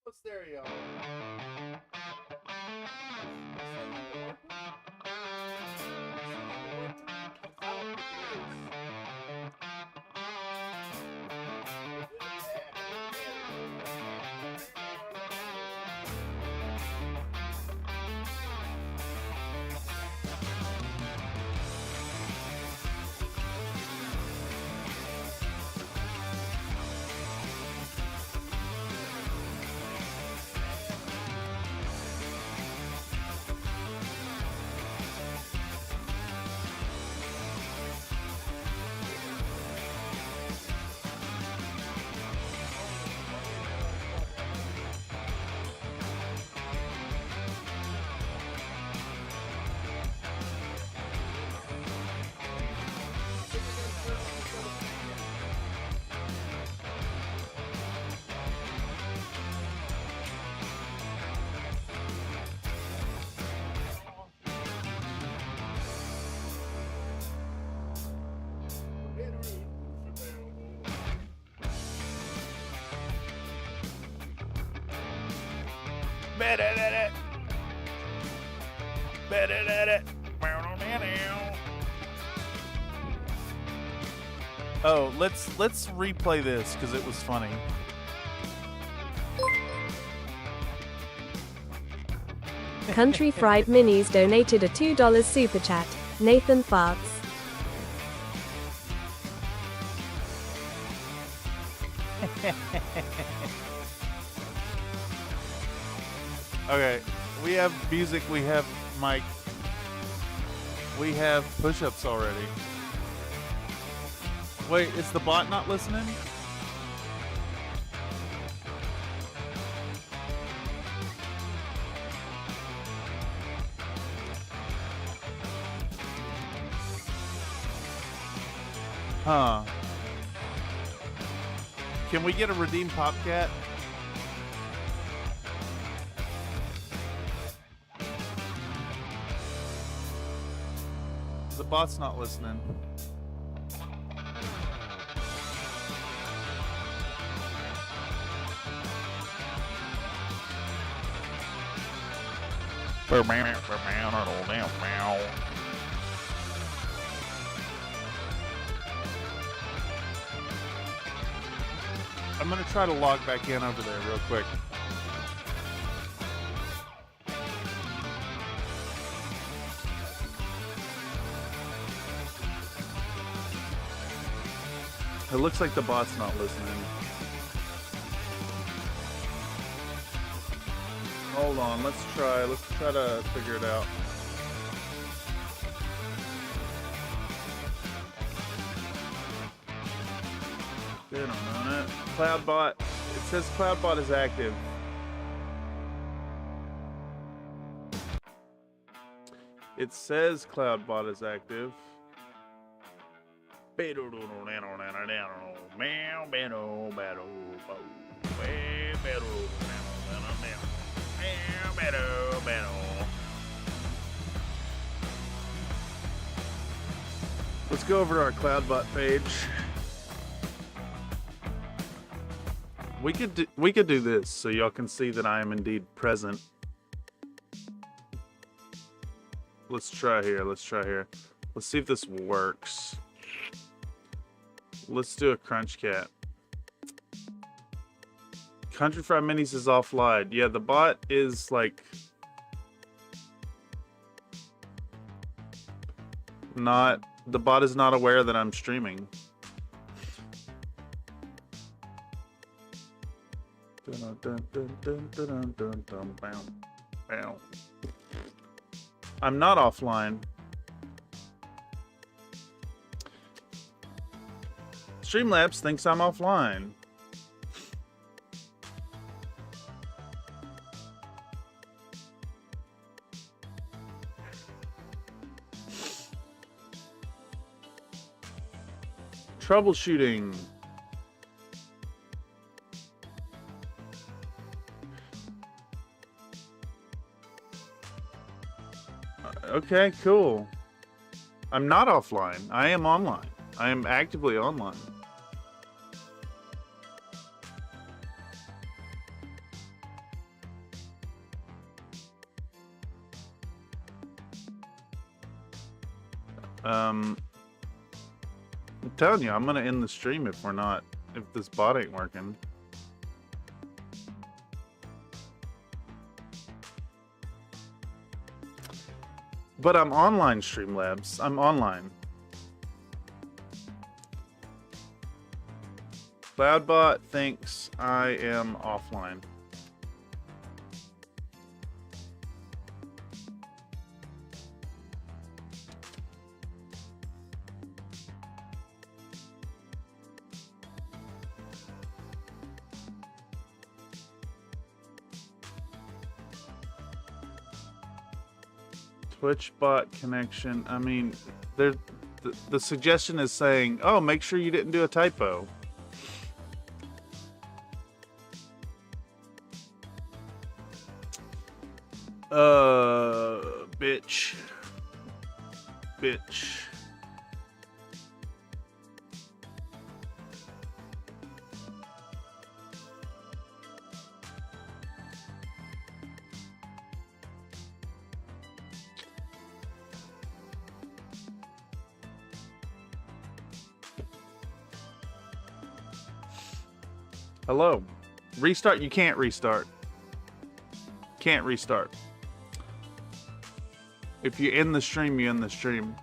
What's there, y'all? Oh, let's replay this because it was funny. Country Fried Minis donated a $2 super chat. Nathan farts. Okay, we have music, we have mic, we have push-ups already. Wait, is the bot not listening? Huh. Can we get a redeemed Popcat? The bot's not listening. I'm gonna try to log back in over there real quick. It looks like the bot's not listening. Hold on, let's try to figure it out. Good on it. CloudBot. It says CloudBot is active. It says CloudBot is active. Let's go over to our CloudBot page. We could do this so y'all can see that I am indeed present. Let's try here. Let's see if this works. Let's do a crunch cat. Country Fried Minis is offline. Yeah, the bot is like not. The bot is not aware that I'm streaming. I'm not offline. Streamlabs thinks I'm offline. Troubleshooting. Okay, cool. I'm not offline. I am online. I am actively online. I'm telling you, I'm gonna end the stream if this bot ain't working. But I'm online, Streamlabs. I'm online. Cloudbot thinks I am offline. Twitch bot connection. I mean, the suggestion is saying, oh, make sure you didn't do a typo. Bitch. Hello. Restart? You can't restart. Can't restart. If you end the stream, you end the stream.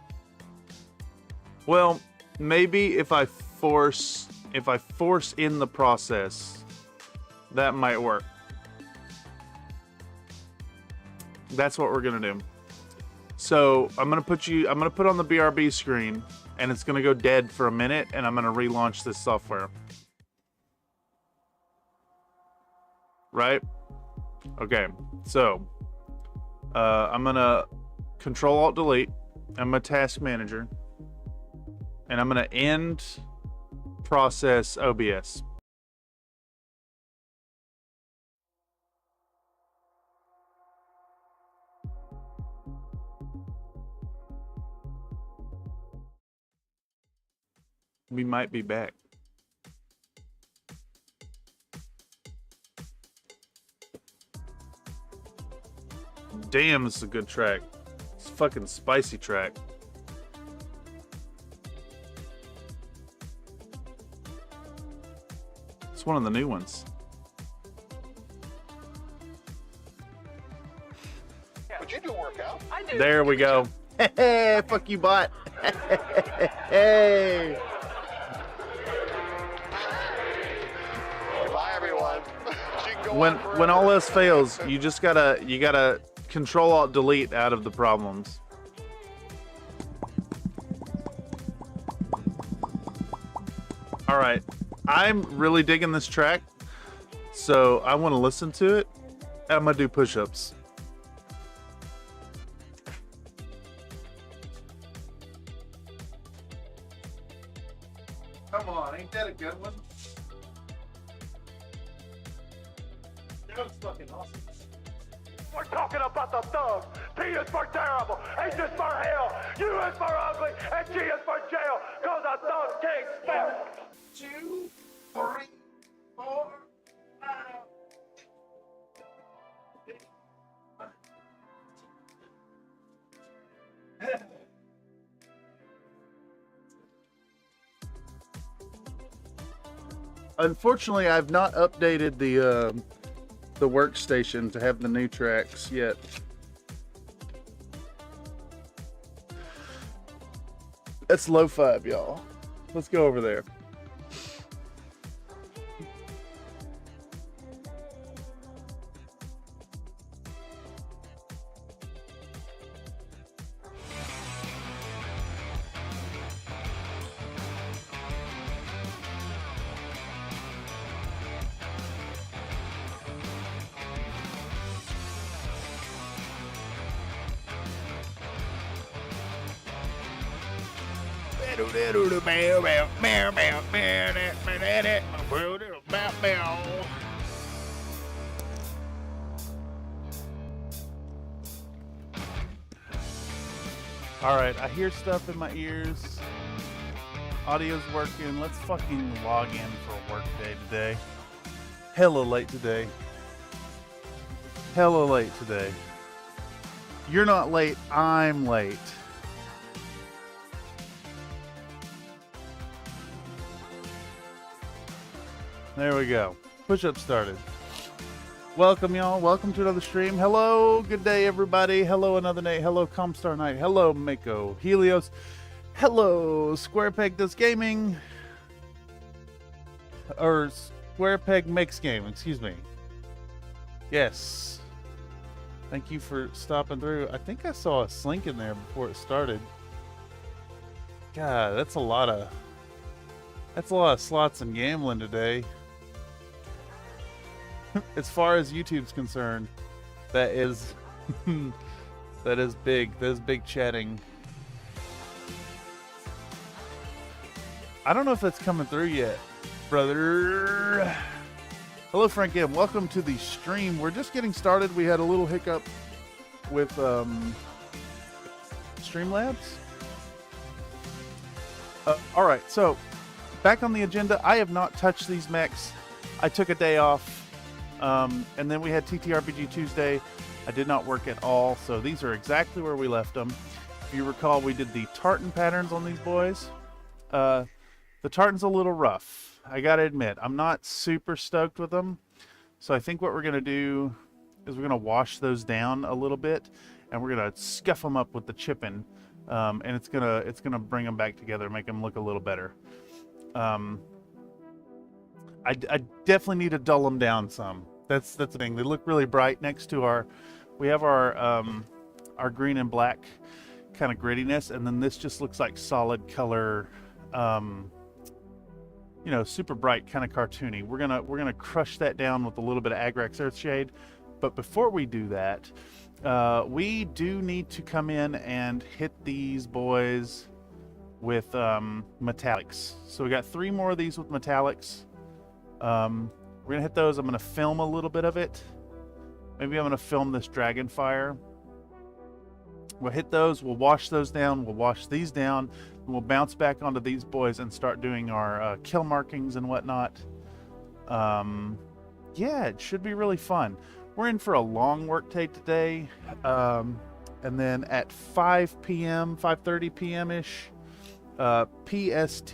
Well, maybe if I force in the process, that might work. That's what we're gonna do. So I'm gonna put on the BRB screen, and it's gonna go dead for a minute, and I'm gonna relaunch this software. Right? Okay, so I'm gonna Control-Alt-Delete. I'm a task manager, and I'm gonna end process OBS. We might be back. Damn, this is a good track. It's a fucking spicy track. It's one of the new ones. Would you do a workout? I do. There we go. Hey, fuck you, bot. Hey. Bye, everyone. When all else fails, you gotta Control-Alt-Delete out of the problems. All right, I'm really digging this track, so I want to listen to it. I'm gonna do push-ups. Come on, ain't that a good one? That was fucking awesome. We're talking about the thugs. T is for terrible, H is for hell, U is for ugly, and G is for jail. Cause a thug can't spell. 2, 3, 4, 5. Unfortunately, I've not updated the workstation to have the new tracks yet. That's low 5, y'all. Let's go over there. All right, I hear stuff in my ears. Audio's working. Let's fucking log in for a work day today. Hella late today. Hella late today. You're not late, I'm late. There we go. Push-up started. Welcome, y'all. Welcome to another stream. Hello. Good day, everybody. Hello, Another Nate. Hello, Comstar Knight. Hello, Mako. Helios. Hello, Square Peg Does Gaming. Or Square Peg Makes Game. Excuse me. Yes. Thank you for stopping through. I think I saw a slink in there before it started. God, that's a lot of slots and gambling today. As far as YouTube's concerned, that is that is big. That is big chatting. I don't know if that's coming through yet, brother. Hello, Frank M. Welcome to the stream. We're just getting started. We had a little hiccup with Streamlabs. All right, so back on the agenda. I have not touched these mechs. I took a day off, and then we had TTRPG Tuesday. I did not work at all, so these are exactly where we left them. If you recall, we did the tartan patterns on these boys. The tartan's a little rough, I gotta admit. I'm not super stoked with them, so I think what we're gonna do is we're gonna wash those down a little bit, and we're gonna scuff them up with the chipping. And it's gonna bring them back together, make them look a little better. I definitely need to dull them down some. That's the thing. They look really bright next to our green and black kind of grittiness, and then this just looks like solid color, you know, super bright, kind of cartoony. We're gonna crush that down with a little bit of Agrax Earthshade, but before we do that. We do need to come in and hit these boys with metallics. So we got 3 more of these with metallics. We're gonna hit those. I'm gonna film a little bit of it. Maybe I'm gonna film this Dragonfire. We'll hit those. We'll wash those down. We'll wash these down. And we'll bounce back onto these boys and start doing our kill markings and whatnot. Yeah, it should be really fun. We're in for a long work day today, and then at 5 p.m., 5:30 p.m.-ish, PST,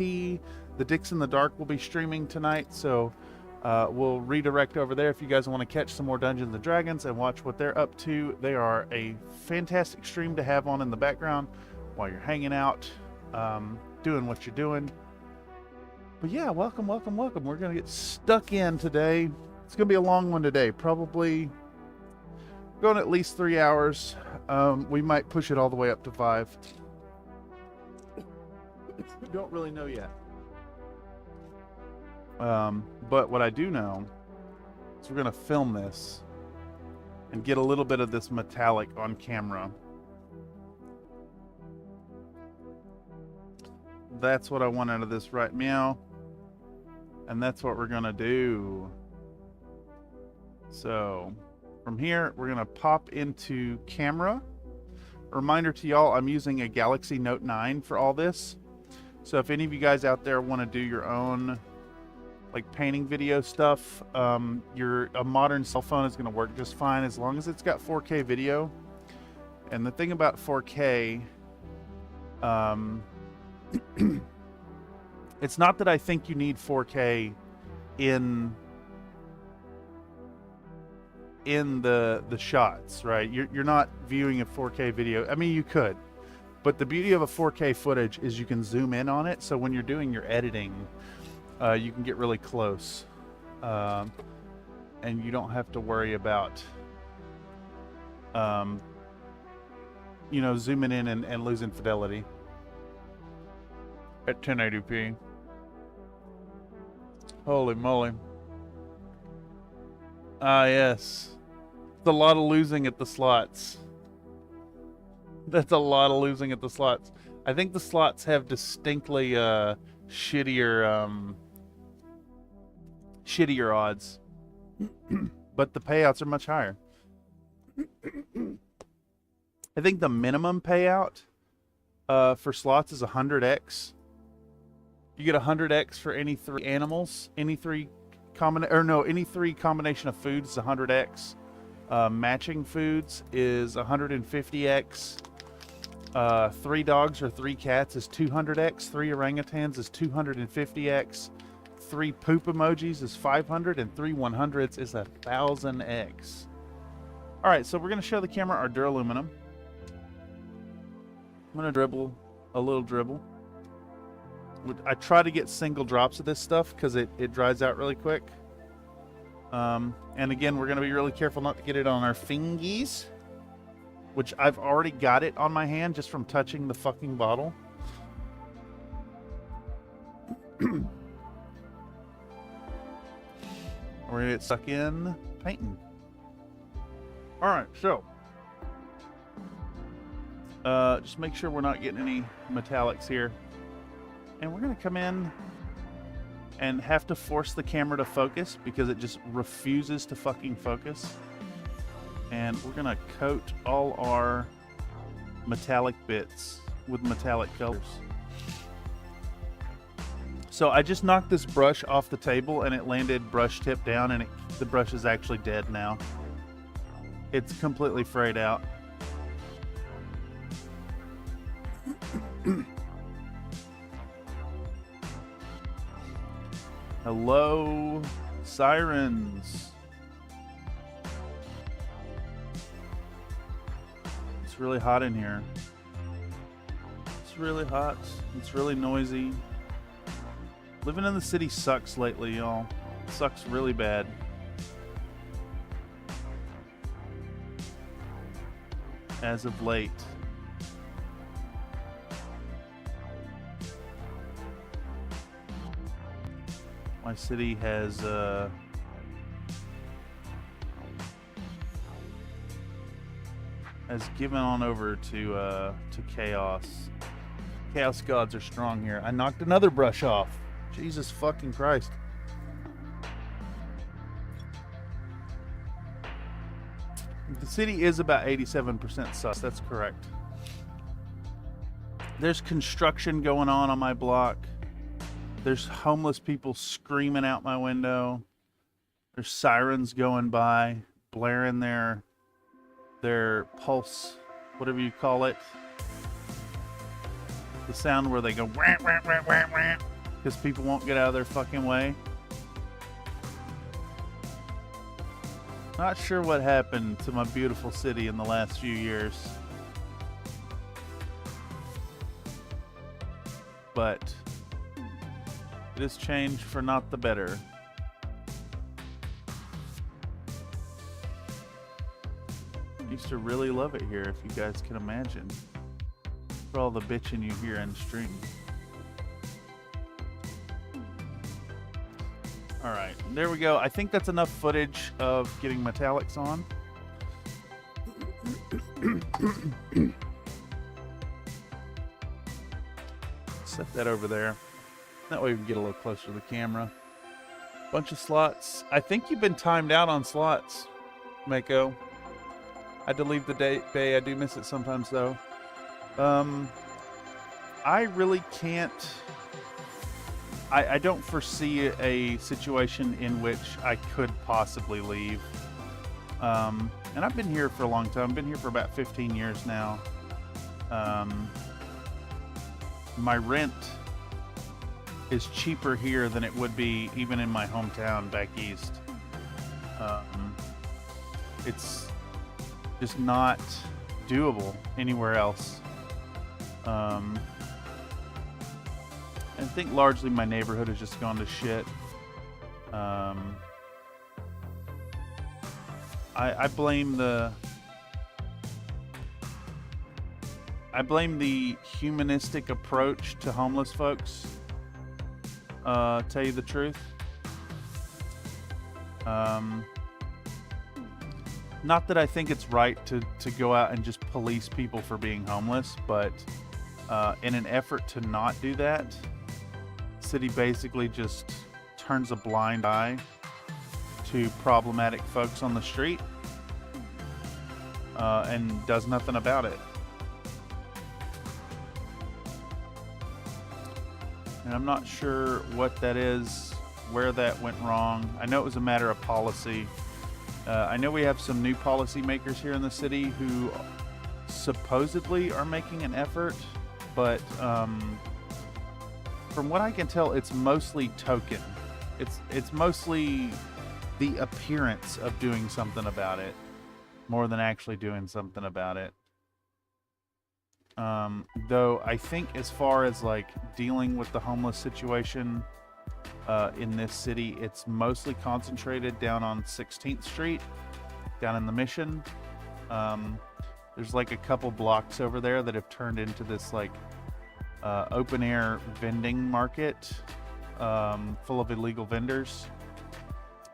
the Dicks in the Dark will be streaming tonight, so we'll redirect over there if you guys want to catch some more Dungeons & Dragons and watch what they're up to. They are a fantastic stream to have on in the background while you're hanging out, doing what you're doing. But yeah, welcome, welcome, welcome. We're going to get stuck in today. It's going to be a long one today, probably going at least 3 hours. We might push it all the way up to 5. Don't really know yet. But what I do know is we're going to film this and get a little bit of this metallic on camera. That's what I want out of this right meow. And that's what we're going to do. So from here, we're going to pop into camera. A reminder to y'all, I'm using a Galaxy Note 9 for all this. So if any of you guys out there want to do your own like painting video stuff, a modern cell phone is going to work just fine as long as it's got 4K video. And the thing about 4K, it's not that I think you need 4K in the shots, right? You're not viewing a 4K video. I mean, you could, but the beauty of a 4K footage is you can zoom in on it, so when you're doing your editing, you can get really close, and you don't have to worry about you know, zooming in and losing fidelity at 1080p. Holy moly. Ah, yes. It's a lot of losing at the slots. That's a lot of losing at the slots. I think the slots have distinctly shittier odds. But the payouts are much higher. I think the minimum payout for slots is 100x. You get 100x for any 3 animals, any 3 combination of foods is 100x. Matching foods is 150x. 3 dogs or 3 cats is 200x. 3 orangutans is 250x. 3 poop emojis is 500, and 3 100s is 1000x. All right, so we're going to show the camera our duraluminum. I'm going to dribble a little dribble. I try to get single drops of this stuff because it dries out really quick. And again, we're going to be really careful not to get it on our fingies, which I've already got it on my hand just from touching the fucking bottle. We're going to get stuck in painting. All right, so just make sure we're not getting any metallics here. And we're going to come in and have to force the camera to focus because it just refuses to fucking focus. And we're going to coat all our metallic bits with metallic colors. So I just knocked this brush off the table and it landed brush tip down, and the brush is actually dead now. It's completely frayed out. Hello, sirens. It's really hot in here. It's really hot. It's really noisy. Living in the city sucks lately, y'all. It sucks really bad. As of late. My city has given on over to chaos. Chaos gods are strong here. I knocked another brush off. Jesus fucking Christ. The city is about 87% sus. That's correct. There's construction going on my block. There's homeless people screaming out my window. There's sirens going by, blaring their pulse, whatever you call it. The sound where they go wah, wah, wah, wah, wah, because people won't get out of their fucking way. Not sure what happened to my beautiful city in the last few years. But it has changed for not the better. I used to really love it here, if you guys can imagine. For all the bitching you hear in stream. Alright, there we go. I think that's enough footage of getting metallics on. Set that over there. That way we can get a little closer to the camera. Bunch of slots. I think you've been timed out on slots, Mako. I had to leave the bay. I do miss it sometimes, though. I really can't... I don't foresee a situation in which I could possibly leave. And I've been here for a long time. I've been here for about 15 years now. My rent is cheaper here than it would be even in my hometown back east. It's just not doable anywhere else. I think largely my neighborhood has just gone to shit. I blame the humanistic approach to homeless folks. Tell you the truth. Not that I think it's right to go out and just police people for being homeless, but in an effort to not do that, the city basically just turns a blind eye to problematic folks on the street and does nothing about it. And I'm not sure what that is, where that went wrong. I know it was a matter of policy. I know we have some new policy makers here in the city who supposedly are making an effort, but from what I can tell, it's mostly token. It's mostly the appearance of doing something about it more than actually doing something about it. Though I think as far as like dealing with the homeless situation in this city, it's mostly concentrated down on 16th Street, down in the Mission. There's like a couple blocks over there that have turned into this like open air vending market full of illegal vendors,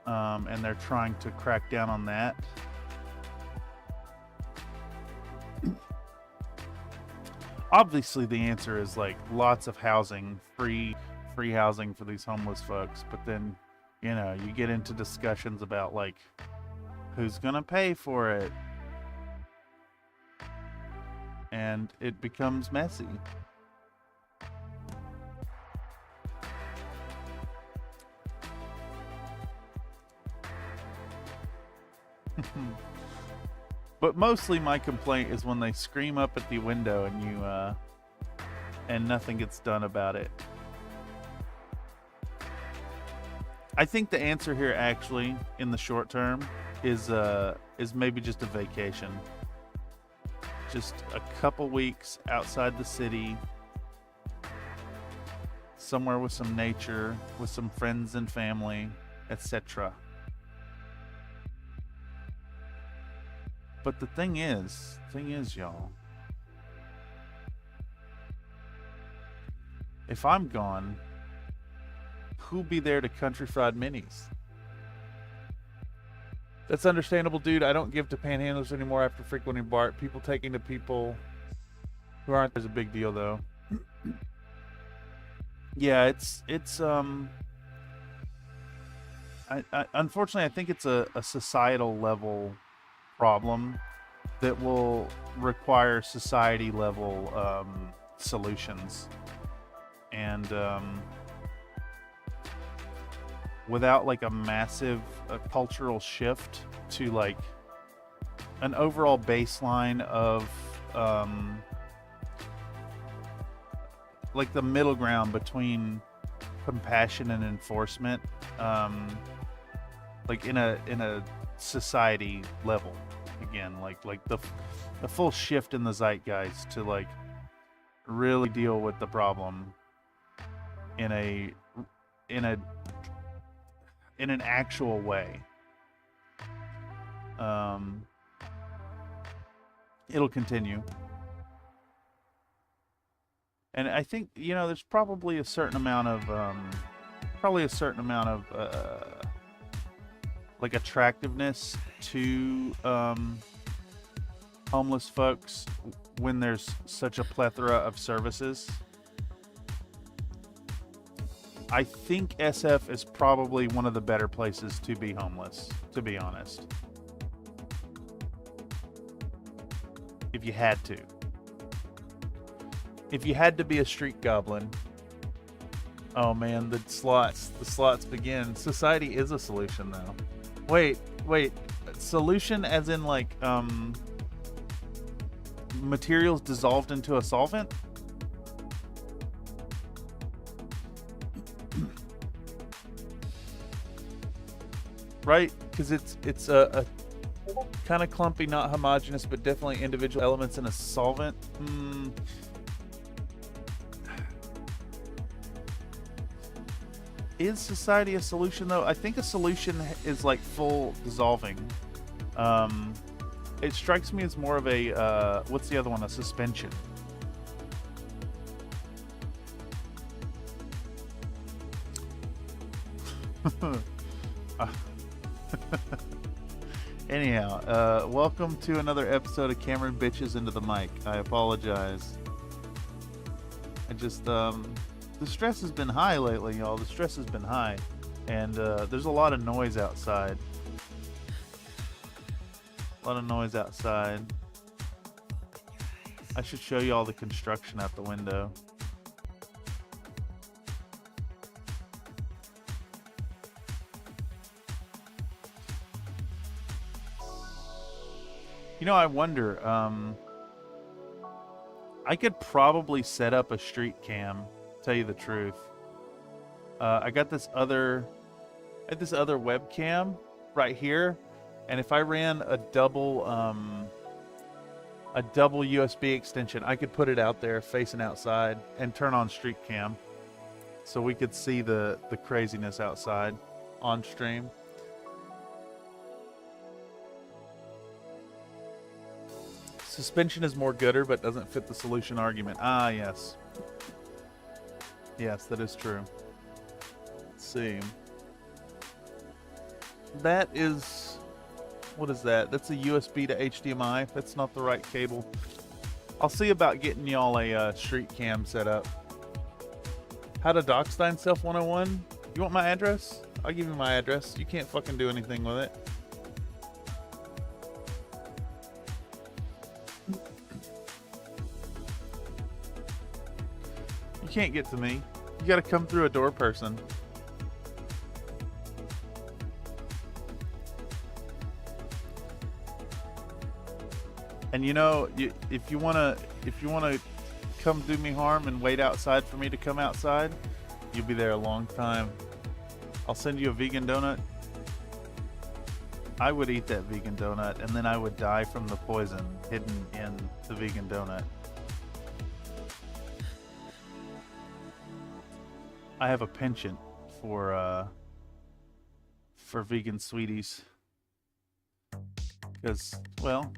and they're trying to crack down on that. Obviously the answer is like lots of housing, free housing for these homeless folks, but then, you know, you get into discussions about like who's gonna pay for it, and it becomes messy. But mostly my complaint is when they scream up at the window and you and nothing gets done about it. I think the answer here actually in the short term is maybe just a vacation. Just a couple weeks outside the city, somewhere with some nature, with some friends and family, etc. But the thing is, y'all, if I'm gone, who'll be there to country fried minis? That's understandable, dude. I don't give to panhandlers anymore after frequenting BART. People taking to people who aren't. There's a big deal, though. Yeah, it's unfortunately, I think it's a societal level problem that will require society level solutions, and without like a massive cultural shift to like an overall baseline of like the middle ground between compassion and enforcement, like in a society level, again, like the full shift in the zeitgeist to like really deal with the problem in an actual way. It'll continue. And I think, you know, there's probably a certain amount of like attractiveness to homeless folks when there's such a plethora of services. I think SF is probably one of the better places to be homeless, to be honest. If you had to. If you had to be a street goblin, oh man, the slots begin. Society is a solution though. Wait, solution as in like materials dissolved into a solvent? Right? Because it's a kind of clumpy, not homogeneous, but definitely individual elements in a solvent. Is society a solution though? I think a solution is like full dissolving. It strikes me as more of a what's the other one? A suspension. Anyhow, welcome to another episode of Cameron Bitches into the Mic. I apologize. I just the stress has been high lately, y'all. The stress has been high, and there's a lot of noise outside. A lot of noise outside. I should show you all the construction out the window. You know, I wonder, I could probably set up a street cam, tell you the truth. I got this other I had this other webcam right here, and if I ran a double USB extension, I could put it out there facing outside and turn on street cam, so we could see the craziness outside on stream. Suspension is more gooder, but doesn't fit the solution argument. Ah, yes. Yes, that is true. Let's see. That is... What is that? That's a USB to HDMI. That's not the right cable. I'll see about getting y'all a street cam set up. How to Dockstein Self 101? You want my address? I'll give you my address. You can't fucking do anything with it. You can't get to me. You gotta come through a door person. And you know, if you wanna come do me harm and wait outside for me to come outside, you'll be there a long time. I'll send you a vegan donut. I would eat that vegan donut, and then I would die from the poison hidden in the vegan donut. I have a penchant for vegan sweeties, because, well,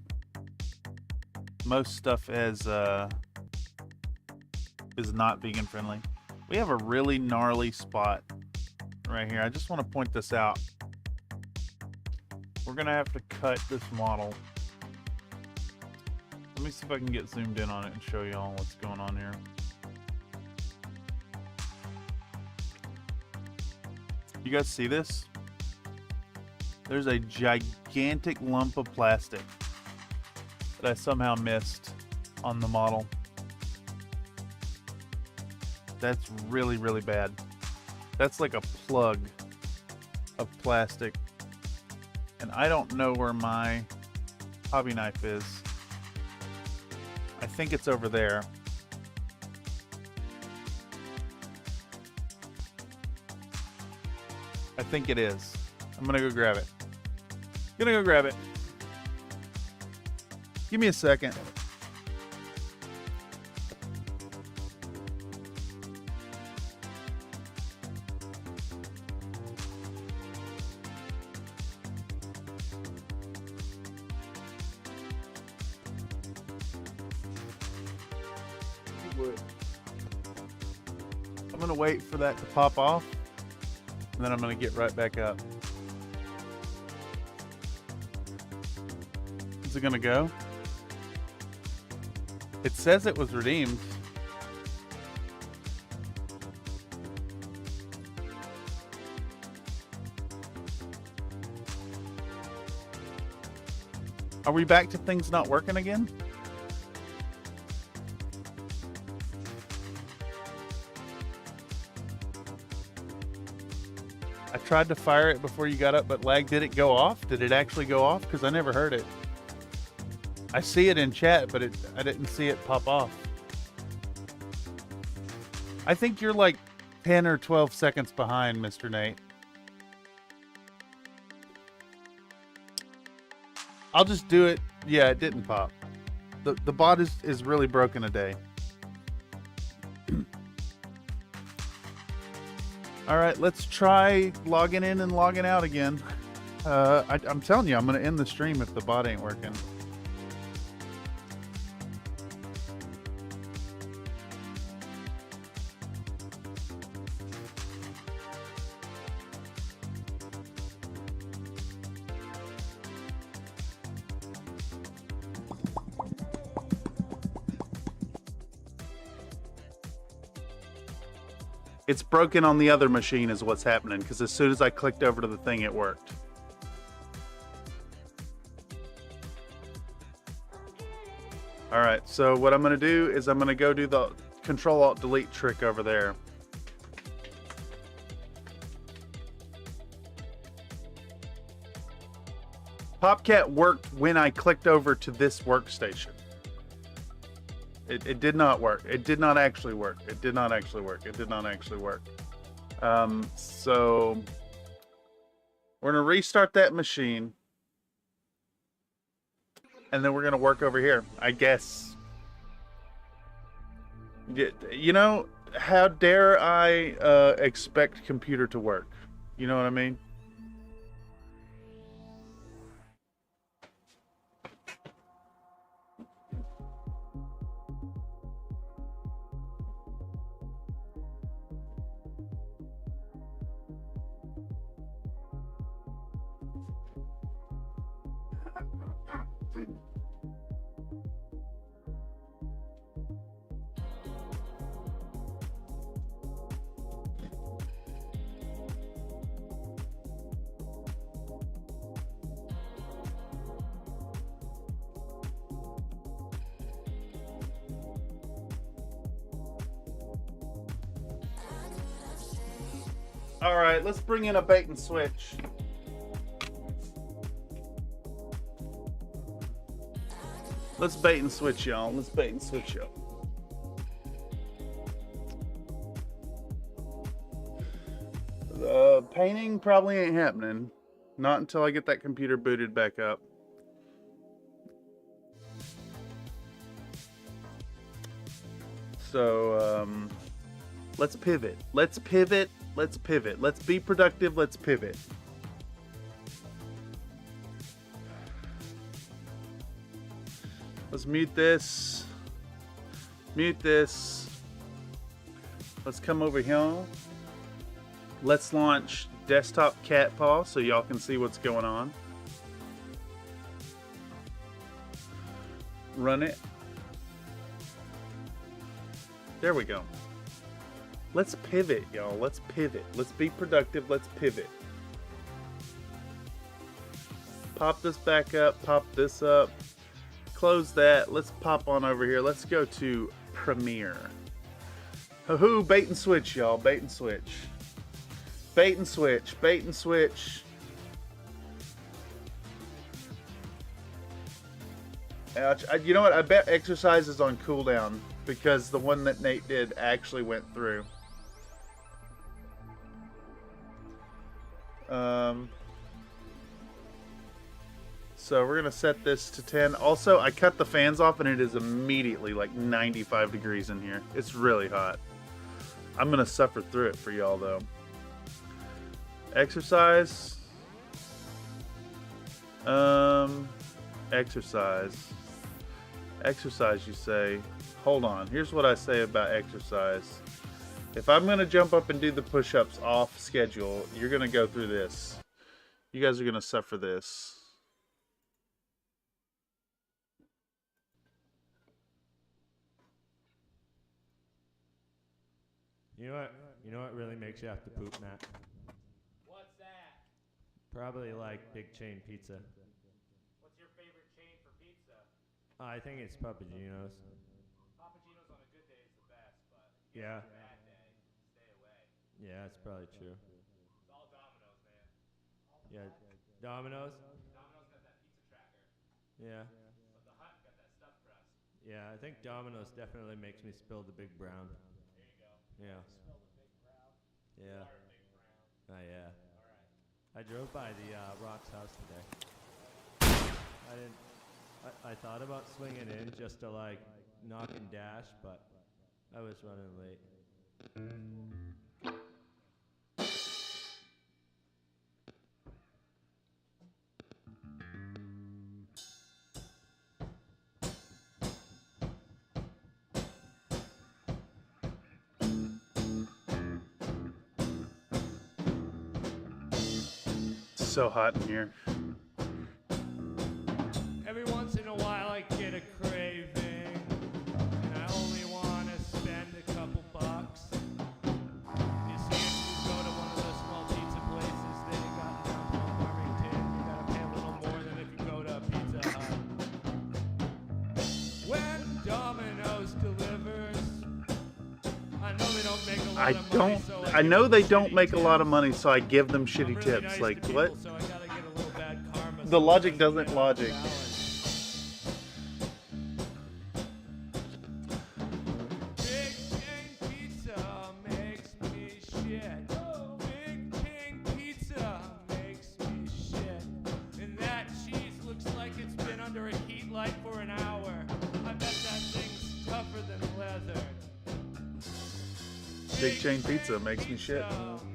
most stuff is not vegan friendly. We have a really gnarly spot right here. I just want to point this out. We're gonna have to cut this model. Let me see if I can get zoomed in on it and show y'all what's going on here. You guys see this? There's a gigantic lump of plastic that I somehow missed on the model. That's really, really bad. That's like a plug of plastic. And I don't know where my hobby knife is. I think it's over there. I think it is. I'm gonna go grab it. Gonna go grab it. Give me a second. I'm gonna wait for that to pop off, and then I'm gonna get right back up. Is it gonna go? It says it was redeemed. Are we back to things not working again? I tried to fire it before you got up, but lag. Did it go off? Did it actually go off? Because I never heard it. I see it in chat, but I didn't see it pop off. I think you're like 10 or 12 seconds behind, Mr. Nate. I'll just do it. Yeah, it didn't pop. The bot is really broken today. All right, let's try logging in and logging out again. I'm telling you, I'm going to end the stream if the bot ain't working. It's broken on the other machine is what's happening, because as soon as I clicked over to the thing, it worked. All right, so what I'm going to do is I'm going to go do the Control-Alt-Delete trick over there. Popcat worked when I clicked over to this workstation. It did not work. It did not actually work. It did not actually work. It did not actually work. So We're going to restart that machine. And then we're going to work over here, I guess. You know, how dare I expect computer to work? You know what I mean? All right, let's bring in a bait and switch. Let's bait and switch, y'all. Let's bait and switch, y'all. Painting probably ain't happening. Not until I get that computer booted back up. So, let's pivot. Let's pivot. Let's pivot. Let's be productive. Let's pivot. Let's mute this. Mute this. Let's come over here. Let's launch desktop cat paw so y'all can see what's going on. Run it. There we go. Let's pivot, y'all. Let's pivot. Let's be productive. Let's pivot. Pop this back up. Pop this up. Close that. Let's pop on over here. Let's go to Premiere. Hoo-hoo, bait and switch, y'all. Bait and switch. Bait and switch. Bait and switch. Ouch. You know what? I bet exercise is on cooldown because the one that Nate did actually went through. So we're gonna set this to 10. Also, I cut the fans off and it is immediately like 95 degrees in here. It's really hot. I'm gonna suffer through it for y'all though. Exercise. Exercise. Exercise, you say. Hold on. Here's what I say about exercise. If I'm gonna jump up and do the push-ups off schedule, you're gonna go through this. You guys are gonna suffer this. You know what really makes you have to poop, Matt? What's that? Probably like big chain pizza. What's your favorite chain for pizza? I think it's Papagino's. Papagino's on a good day is the best, but Yeah. on a bad day, stay away. Yeah, it's probably true. It's all Domino's, man. Yeah, Domino's. Domino's got that pizza tracker, Yeah, but the Hut got that stuffed crust. yeah. I think Domino's definitely makes me spill the big brown. There you go. Yeah, Spill the big brown. yeah. Our big brown. Oh yeah. All right. I drove by the Rock's house today. I didn't. I thought about swinging in just to like knock and dash, but I was running late. It's so hot in here. Every once in a while I get a craving, and I only want to spend a couple bucks. You see, if you go to one of those small pizza places they got in downtown Farmington, you gotta pay a little more than if you go to a Pizza Hut. When Domino's delivers, I know they don't make a lot of money, so I know they give them don't make a shitty lot of tips. money, so I give them I'm shitty really tips. nice Like, to what? people, so I gotta get a little bad karma, The so logic it doesn't get logic. balanced. Big King Pizza makes me shit. Big King Pizza makes me Big chain pizza makes me shit.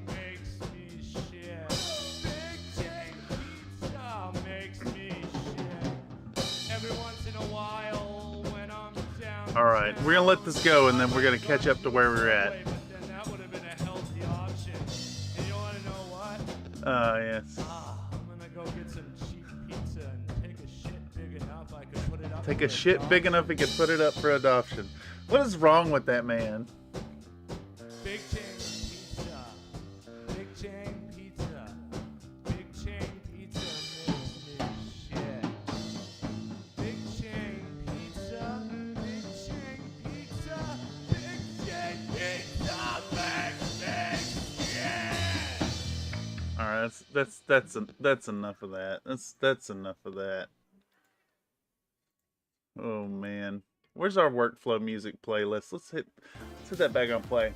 Makes me shit. Big chain pizza makes me shit. Every once in a while when I'm down. All right, we're gonna let this go, and then we're gonna catch up to where we're at. But then that would have been a healthy option. And you want to know what? Yes. I'm gonna go get some cheap pizza and take a shit big enough I could put it up. Take for a shit big enough he could put it up for adoption. What is wrong with that man? Big chain pizza. Big chain pizza. Big chain pizza makes me shit. Big chain pizza. Big chain pizza. Big chain pizza makes me shit. All right, that's enough of that. That's enough of that. Oh man, where's our workflow music playlist? Let's hit that back on play.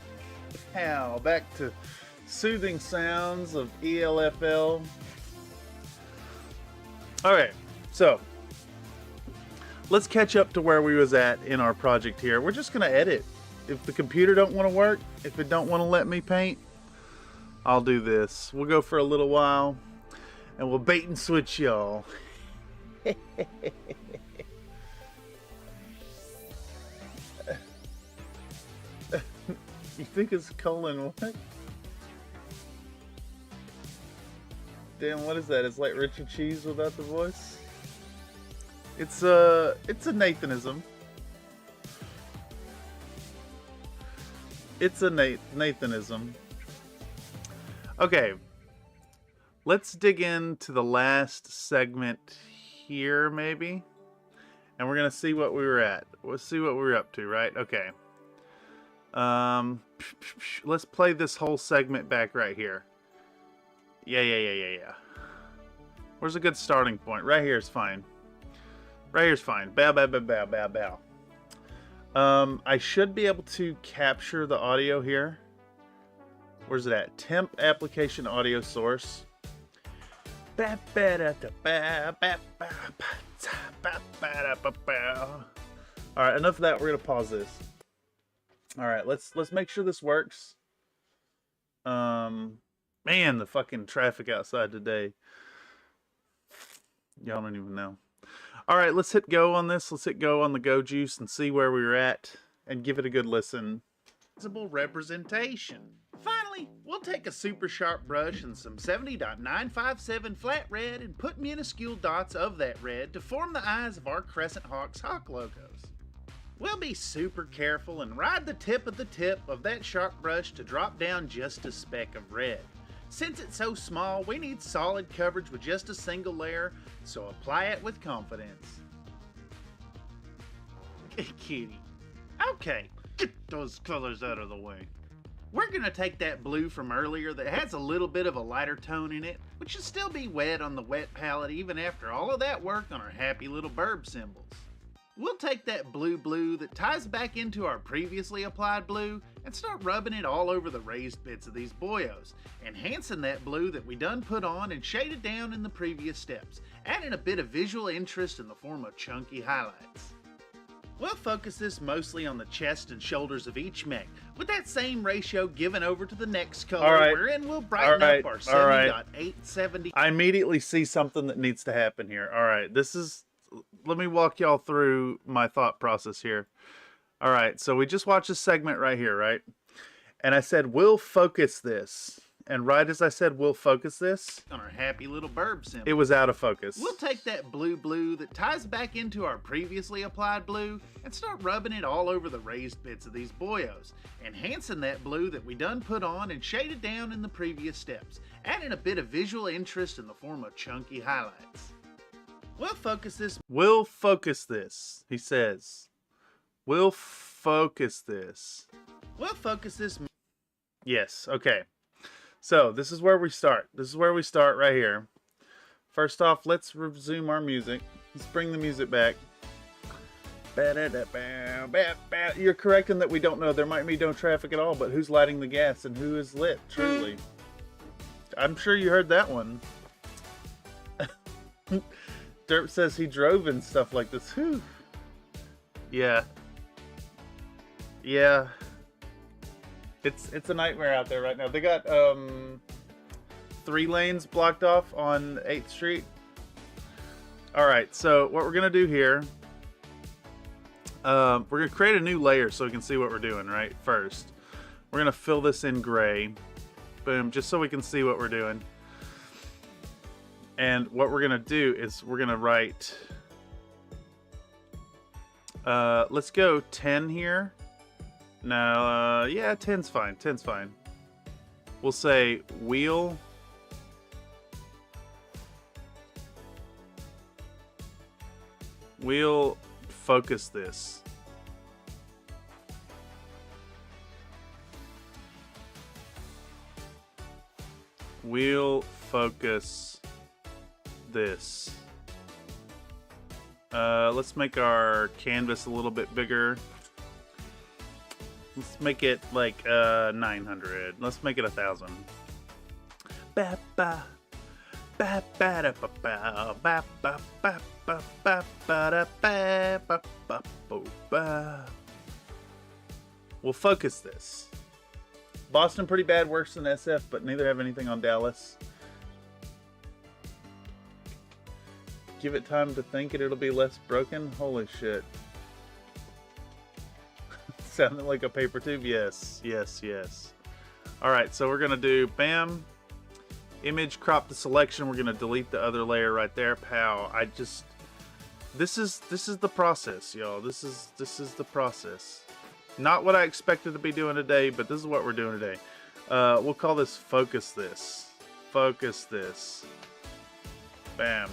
Now back to soothing sounds of ELFL. Okay, so let's catch up to where we was at in our project here. We're just gonna edit. If the computer don't want to work, if it don't want to let me paint, I'll do this. We'll go for a little while, and we'll bait and switch y'all. You think it's colon what? Damn, what is that? It's like Richard Cheese without the voice. It's a Nathanism. It's a Nathanism. Okay, let's dig into the last segment here, maybe, and we're gonna see what we were at. Let's see what we were up to, right? Okay. Let's play this whole segment back right here. Yeah. Where's a good starting point? Right here is fine. Right here's fine. Bow, bow, bow, bow, bow, bow. I should be able to capture the audio here. Where's it at? Temp application audio source. Alright, enough of that. We're gonna pause this. Alright, let's make sure this works. Man, the fucking traffic outside today. Y'all don't even know. Alright, let's hit go on this. Let's hit go on the Go Juice and see where we were at and give it a good listen. Visible representation. Finally, we'll take a super sharp brush and some 70.957 flat red and put minuscule dots of that red to form the eyes of our Crescent Hawk's hawk logos. We'll be super careful and ride the tip of that sharp brush to drop down just a speck of red. Since it's so small, we need solid coverage with just a single layer, so apply it with confidence. Kitty. Okay, get those colors out of the way. We're gonna take that blue from earlier that has a little bit of a lighter tone in it, which should still be wet on the wet palette even after all of that work on our happy little burb symbols. We'll take that blue that ties back into our previously applied blue and start rubbing it all over the raised bits of these boyos, enhancing that blue that we done put on and shaded down in the previous steps, adding a bit of visual interest in the form of chunky highlights. We'll focus this mostly on the chest and shoulders of each mech, with that same ratio given over to the next color, wherein we'll brighten up our 70.870. I immediately see something that needs to happen here. Alright, let me walk y'all through my thought process here. Alright, so we just watched this segment right here, right? And I said, we'll focus this. And right as I said, we'll focus this, on our happy little burb symbol, it was out of focus. We'll take that blue that ties back into our previously applied blue and start rubbing it all over the raised bits of these boyos, enhancing that blue that we done put on and shaded down in the previous steps, adding a bit of visual interest in the form of chunky highlights. We'll focus this, he says. We'll focus this. Yes, okay. So, this is where we start. This is where we start right here. First off, let's resume our music. Let's bring the music back. You're correct in that we don't know. There might be no traffic at all, but who's lighting the gas and who is lit, truly? I'm sure you heard that one. Derp says he drove and stuff like this. Whew. Yeah. It's a nightmare out there right now. They got 3 lanes blocked off on 8th Street. All right, so what we're gonna do here, we're gonna create a new layer so we can see what we're doing. Right, first, we're gonna fill this in gray. Boom, just so we can see what we're doing. And what we're gonna do is we're gonna write. Let's go 10 here. No, yeah, 10's fine. 10's fine. We'll say wheel. We'll focus this. We'll focus this. Let's make our canvas a little bit bigger. Let's make it like 900. Let's make it 1,000. Ba ba ba ba da ba ba ba ba ba ba ba ba ba ba ba ba. We'll focus this. Boston pretty bad, worse than SF, but neither have anything on Dallas. Give it time to think and it'll be less broken. Holy shit. Sounded like a paper tube. Yes, yes, yes. All right, so we're gonna do bam, image, crop the selection. We're gonna delete the other layer right there. Pow. This is the process, y'all. This is the process. Not what I expected to be doing today, but this is what we're doing today. We'll call this focus this. Focus this. Bam.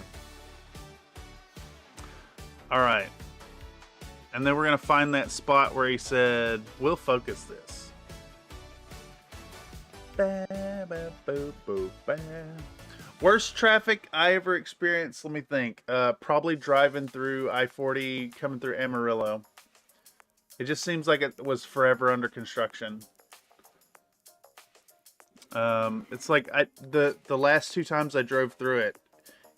All right. And then we're going to find that spot where he said, we'll focus this. Ba, ba, boo, boo, ba. Worst traffic I ever experienced, let me think. Probably driving through I-40, coming through Amarillo. It just seems like it was forever under construction. It's like the last 2 times I drove through it,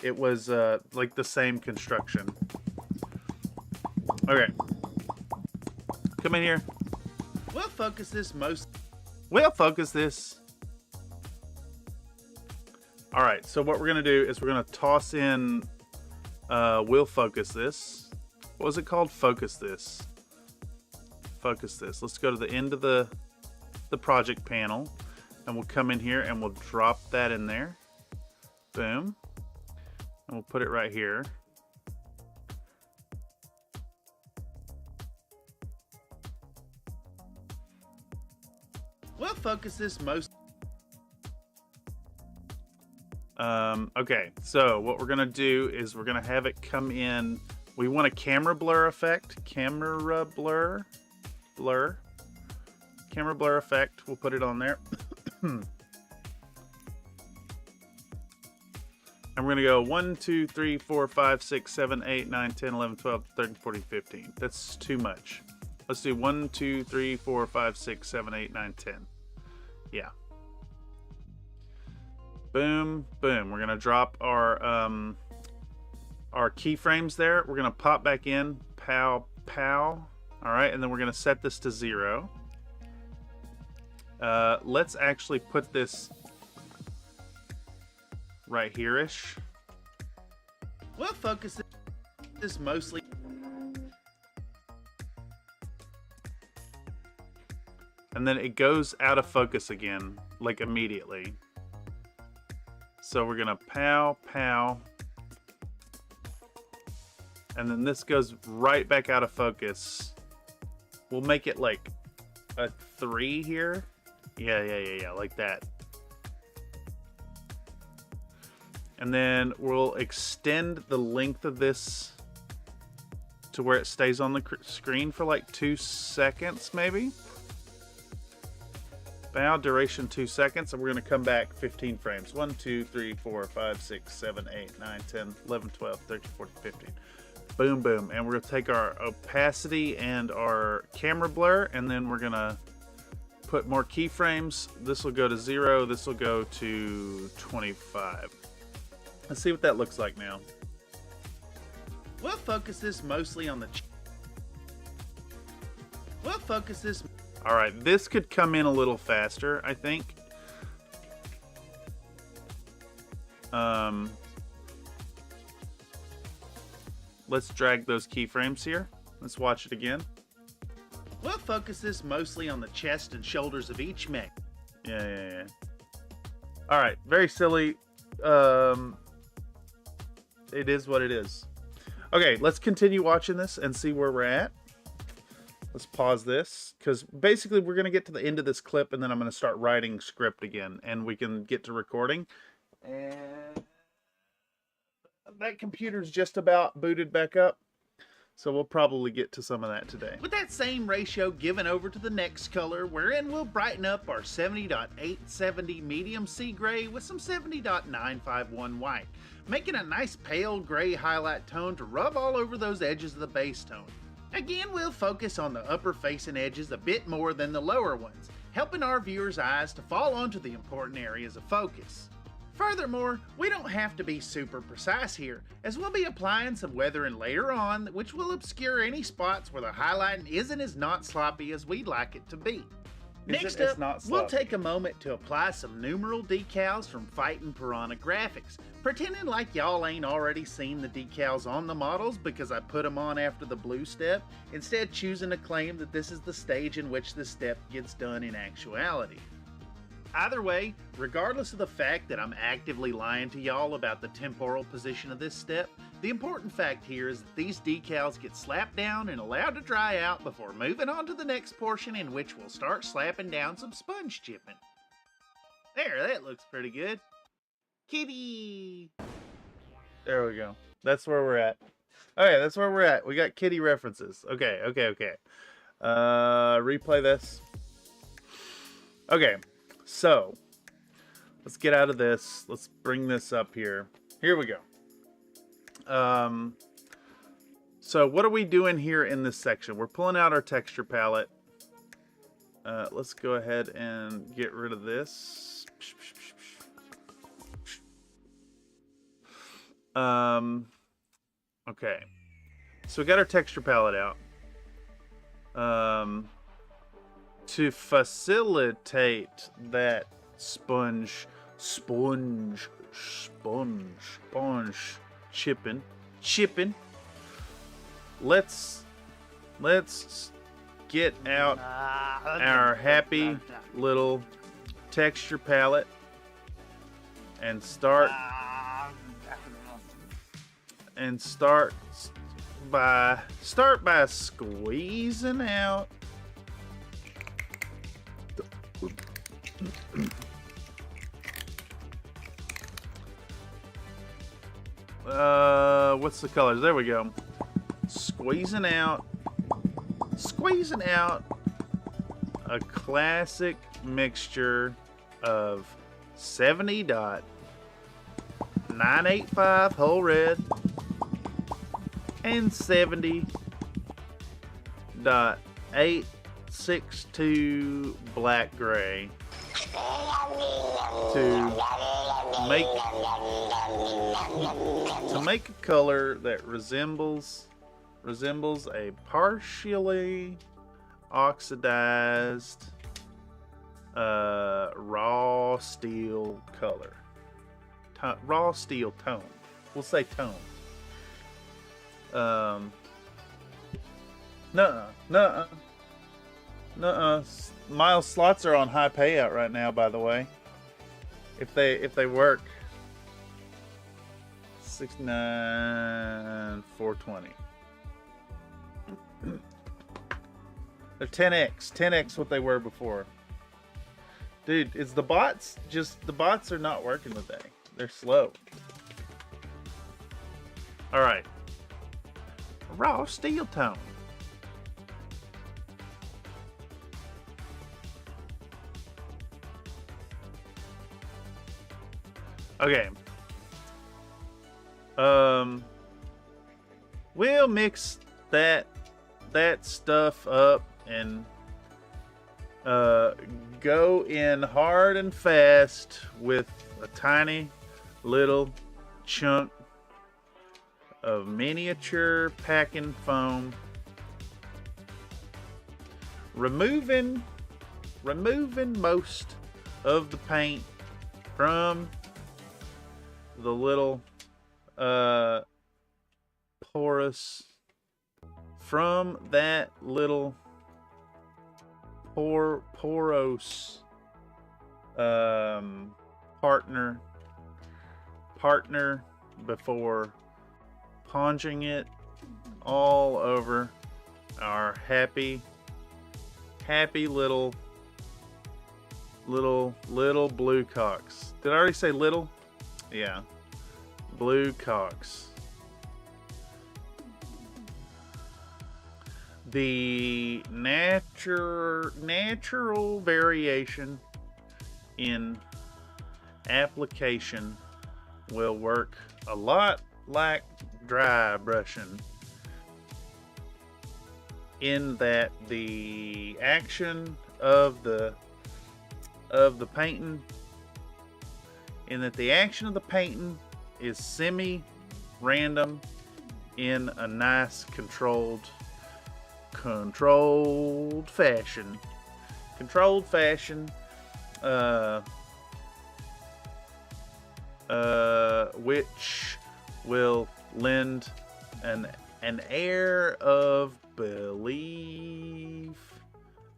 it was like the same construction. Okay. Come in here. We'll focus this most. We'll focus this. All right. So what we're gonna do is we're gonna toss in. We'll focus this. What was it called? Focus this. Focus this. Let's go to the end of the project panel, and we'll come in here and we'll drop that in there. Boom. And we'll put it right here. We'll focus this most. Okay, so what we're gonna do is we're gonna have it come in. We want a camera blur effect. Camera blur. Camera blur effect. We'll put it on there. And we're gonna go 1, 2, 3, 4, 5, 6, 7, 8, 9, 10, 11, 12, 13, 14, 15. That's too much. Let's do 1, 2, 3, 4, 5, 6, 7, 8, 9, 10. Yeah. Boom, boom. We're gonna drop our keyframes there. We're gonna pop back in. Pow, pow. All right, and then we're gonna set this to 0. Let's actually put this right here-ish. We'll focus this mostly. And then it goes out of focus again, like immediately. So we're gonna pow, pow. And then this goes right back out of focus. We'll make it like a 3 here. Yeah, like that. And then we'll extend the length of this to where it stays on the screen for like 2 seconds, maybe. Bow, duration 2 seconds, and we're going to come back 15 frames. 1, 2, 3, 4, 5, 6, 7, 8, 9, 10, 11, 12, 13, 14, 15. Boom, boom. And we're going to take our opacity and our camera blur, and then we're going to put more keyframes. This will go to 0. This will go to 25. Let's see what that looks like now. We'll focus this mostly on the... We'll focus this... All right, this could come in a little faster, I think. Let's drag those keyframes here. Let's watch it again. We'll focus this mostly on the chest and shoulders of each mech. Yeah. All right, very silly. It is what it is. Okay, let's continue watching this and see where we're at. Let's pause this, because basically we're going to get to the end of this clip, and then I'm going to start writing script again, and we can get to recording. And that computer's just about booted back up, so we'll probably get to some of that today. With that same ratio given over to the next color, wherein we'll brighten up our 70.870 medium sea gray with some 70.951 white, making a nice pale gray highlight tone to rub all over those edges of the base tone. Again, we'll focus on the upper facing edges a bit more than the lower ones, helping our viewers' eyes to fall onto the important areas of focus. Furthermore, we don't have to be super precise here, as we'll be applying some weathering later on, which will obscure any spots where the highlighting isn't as not sloppy as we'd like it to be. Next up, we'll take a moment to apply some numeral decals from Fightin' Piranha Graphics, pretending like y'all ain't already seen the decals on the models because I put them on after the blue step, instead choosing to claim that this is the stage in which this step gets done in actuality. Either way, regardless of the fact that I'm actively lying to y'all about the temporal position of this step, the important fact here is that these decals get slapped down and allowed to dry out before moving on to the next portion, in which we'll start slapping down some sponge chipping. There, that looks pretty good. Kitty! There we go. That's where we're at. Okay, that's where we're at. We got kitty references. Okay. Replay this. Okay. So, let's get out of this. Let's bring this up here. Here we go. So what are we doing here in this section? We're pulling out our texture palette. Let's go ahead and get rid of this. Okay. So we got our texture palette out. To facilitate that sponge chipping, let's get out our happy little texture palette and start by squeezing out what's the colors? There we go. Squeezing out a classic mixture of 70.985 whole red and 70.862 black gray to make a color that resembles a partially oxidized raw steel color. Raw steel tone. We'll say tone. Nuh-uh. Miles slots are on high payout right now, by the way. If they work. 69,420. They're 10x what they were before. Dude, is the bots are not working today. They're slow. All right. Raw steel tone. Okay. We'll mix that stuff up and go in hard and fast with a tiny little chunk of miniature packing foam. removing most of the paint from the little porous, from that little porous partner before ponging it all over our happy little blue cocks. Did I already say little? Yeah, blue cocks. The natural variation in application will work a lot like dry brushing, in that the action of the painting is semi-random in a nice controlled fashion. Which will lend an air of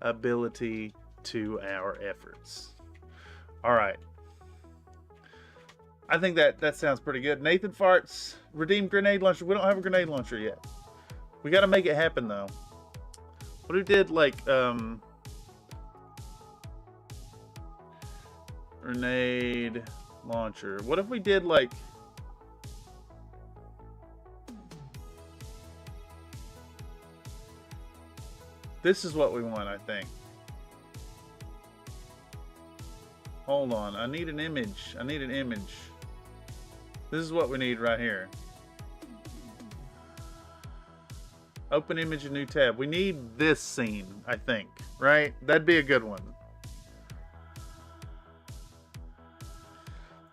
ability to our efforts. All right. I think that sounds pretty good. Nathan farts. Redeem grenade launcher. We don't have a grenade launcher yet. We got to make it happen though. What if we did like grenade launcher? What if we did like this is what we want, I think. Hold on, I need an image. This is what we need right here. Open image, a new tab. We need this scene, I think, right? That'd be a good one.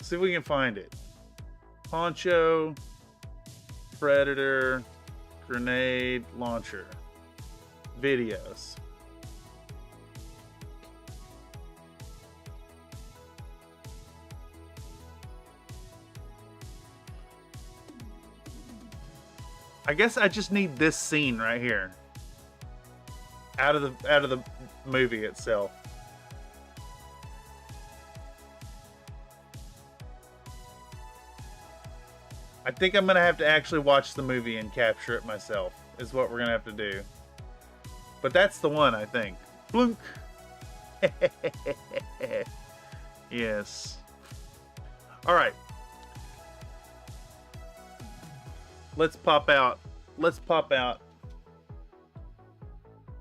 See if we can find it. Poncho, Predator, grenade launcher, videos. I guess I just need this scene right here. Out of the movie itself. I think I'm gonna have to actually watch the movie and capture it myself, is what we're gonna have to do. But that's the one, I think. Blunk. Yes. All right. Let's pop out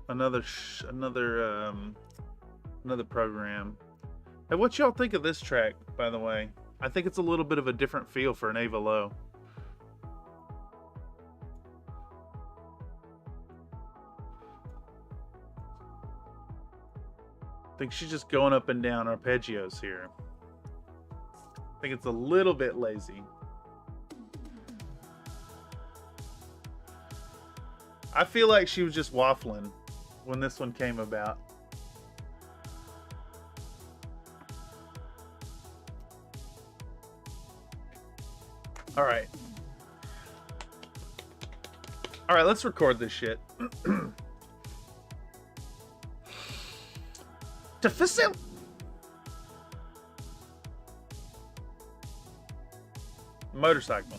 another program. Hey, what y'all think of this track, by the way? I think it's a little bit of a different feel for an Ava Low. I think she's just going up and down arpeggios here. I think it's a little bit lazy. I feel like she was just waffling when this one came about. All right. All right, let's record this shit. To facilitate. Motorcycle.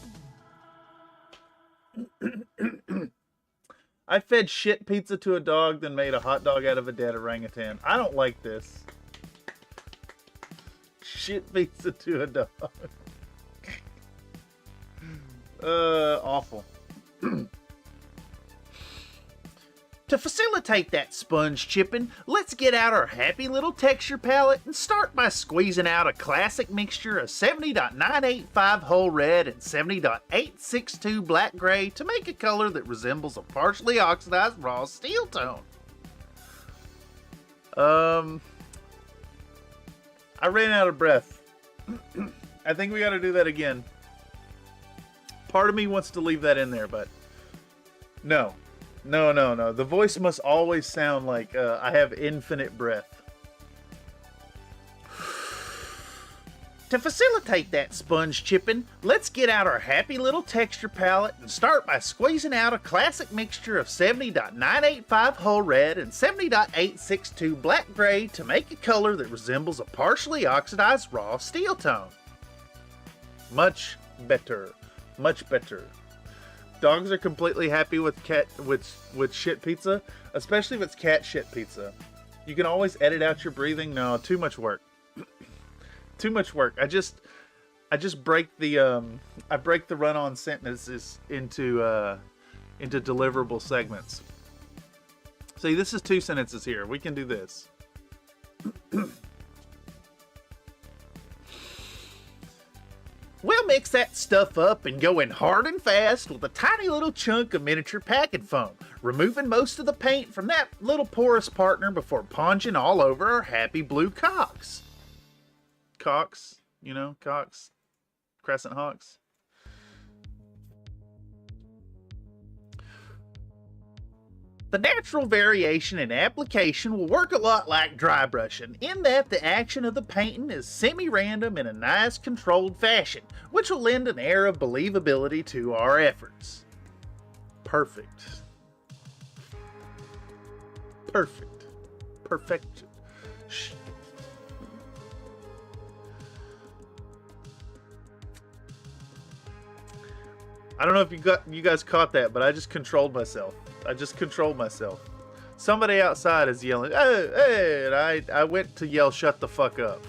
I fed shit pizza to a dog, then made a hot dog out of a dead orangutan. I don't like this. Shit pizza to a dog. Awful. To facilitate that sponge chipping, let's get out our happy little texture palette and start by squeezing out a classic mixture of 70.985 whole red and 70.862 black gray to make a color that resembles a partially oxidized raw steel tone. I ran out of breath. I think we got to do that again. Part of me wants to leave that in there, but no. No, no, no. The voice must always sound like I have infinite breath. To facilitate that sponge chipping, let's get out our happy little texture palette and start by squeezing out a classic mixture of 70.985 whole red and 70.862 black gray to make a color that resembles a partially oxidized raw steel tone. Much better. Much better. Dogs are completely happy with shit pizza, especially if it's cat shit pizza. You can always edit out your breathing. No, too much work. Too much work. I just break the I break the run-on sentences into deliverable segments. See, this is 2 sentences here. We can do this. We'll mix that stuff up and go in hard and fast with a tiny little chunk of miniature packing foam, removing most of the paint from that little porous partner before ponging all over our happy blue cocks. Cocks, you know, cocks, crescent hawks. The natural variation in application will work a lot like dry brushing, in that the action of the painting is semi-random in a nice controlled fashion, which will lend an air of believability to our efforts. Perfect. Perfect. Perfection. I don't know if you guys caught that, but I just controlled myself. I just controlled myself. Somebody outside is yelling, "Hey, hey!" And I went to yell, "Shut the fuck up!"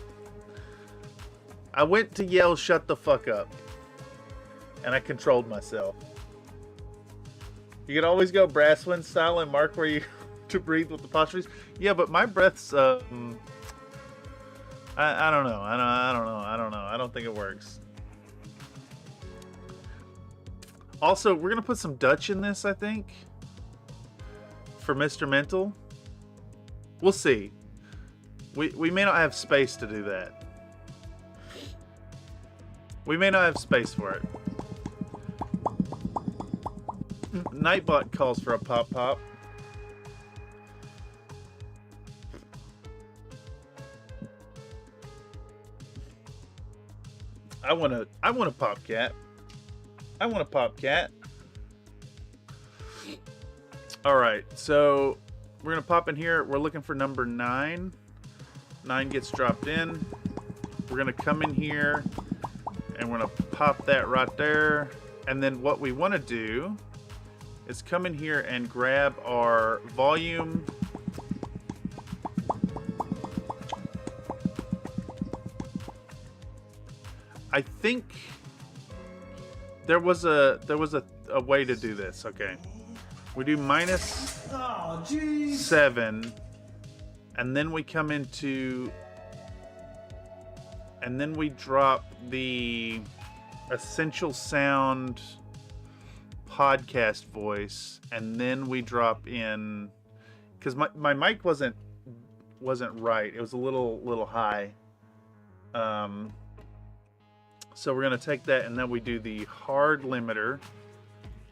I went to yell, "Shut the fuck up!" And I controlled myself. You can always go Brasswind style and mark where you to breathe with apostrophes. Yeah, but my breath's I don't know. I don't know. I don't think it works. Also, we're going to put some Dutch in this, I think. For Mr. Mental. We'll see. We may not have space to do that. We may not have space for it. Nightbot calls for a pop pop. I want a pop cat. I want a pop cat. All right, so we're gonna pop in here. We're looking for number 9. 9 gets dropped in. We're gonna come in here and we're gonna pop that right there. And then what we want to do is come in here and grab our volume. I think there was a way to do this. Okay, we do -7, and then we come into, and then we drop the essential sound podcast voice, and then we drop in, because my mic wasn't right. It was a little high. So we're going to take that, and then we do the hard limiter.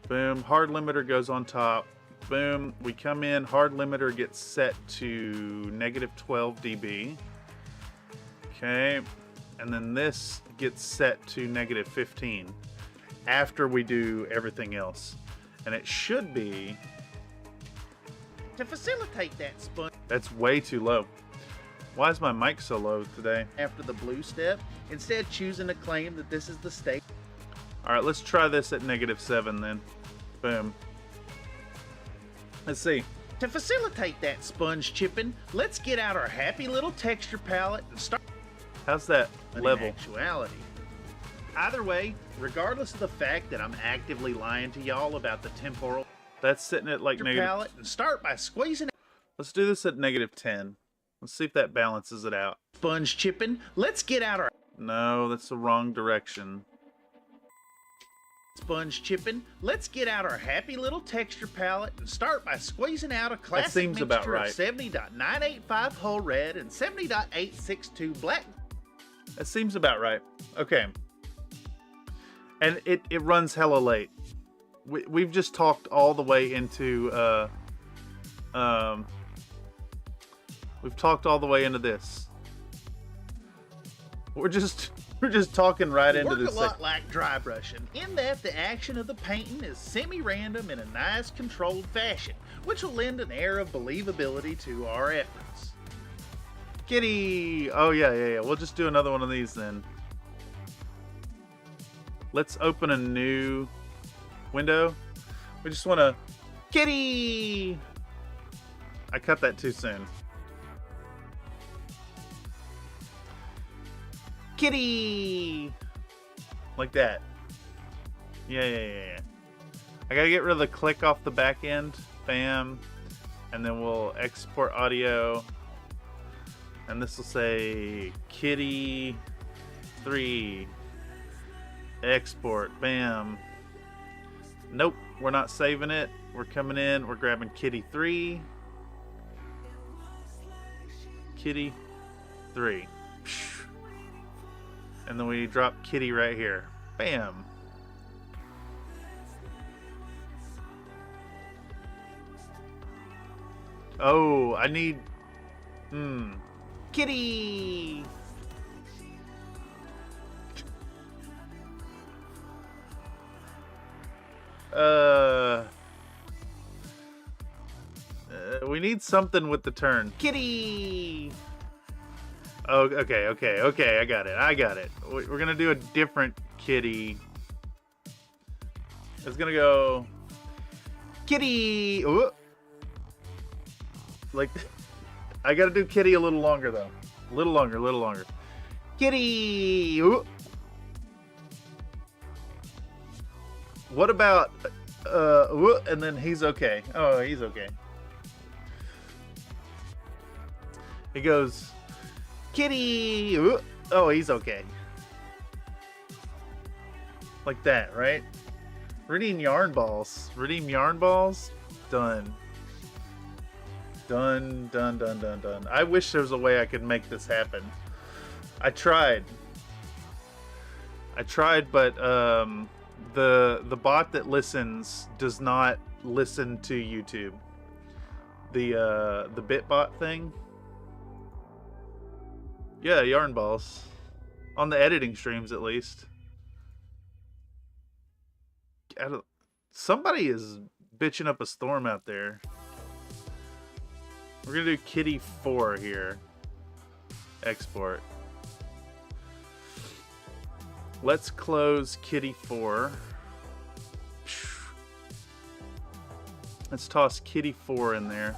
Boom, hard limiter goes on top. Boom, we come in, hard limiter gets set to -12 dB. Okay, and then this gets set to -15 after we do everything else. And it should be, to facilitate that sponge. That's way too low. Why is my mic so low today? After the blue step, instead choosing to claim that this is the state. All right, let's try this at -7 then. Boom. Let's see. To facilitate that sponge chipping, let's get out our happy little texture palette and start. How's that level? In actuality. Either way, regardless of the fact that I'm actively lying to y'all about the temporal, that's sitting at like negative palette, and start by squeezing. Let's do this at -10. Let's see if that balances it out. Sponge chipping, let's get out our... No, that's the wrong direction. Sponge chipping, let's get out our happy little texture palette and start by squeezing out a classic mixture of 70.985 whole red and 70.862 black. That seems about right. Okay. And it runs hella late. we've just talked all the way into we've talked all the way into this. We're just talking right into this. Work a lot like dry brushing, in that the action of the painting is semi-random in a nice controlled fashion, which will lend an air of believability to our efforts. Kitty! Oh yeah. We'll just do another one of these then. Let's open a new window. We just want to... Kitty! I cut that too soon. Kitty! Like that. Yeah. I gotta get rid of the click off the back end. Bam. And then we'll export audio. And this will say Kitty 3. Export. Bam. Nope, we're not saving it. We're coming in. We're grabbing Kitty 3. Kitty 3. And then we drop Kitty right here. Bam. Oh, I need... Kitty! We need something with the turn. Kitty! Oh, okay, I got it. We're gonna do a different kitty. It's gonna go... Kitty! Ooh. Like, I gotta do kitty a little longer, though. A little longer. Kitty! Ooh. What about... ooh, and then he's okay. Oh, he's okay. He goes... Kitty! Ooh. Oh, he's okay. Like that, right? Redeem yarn balls. Done. Done. I wish there was a way I could make this happen. I tried, but the bot that listens does not listen to YouTube. The BitBot thing. Yeah, yarn balls. On the editing streams, at least. Somebody is bitching up a storm out there. We're gonna do Kitty 4 here. Export. Let's close Kitty 4. Let's toss Kitty 4 in there.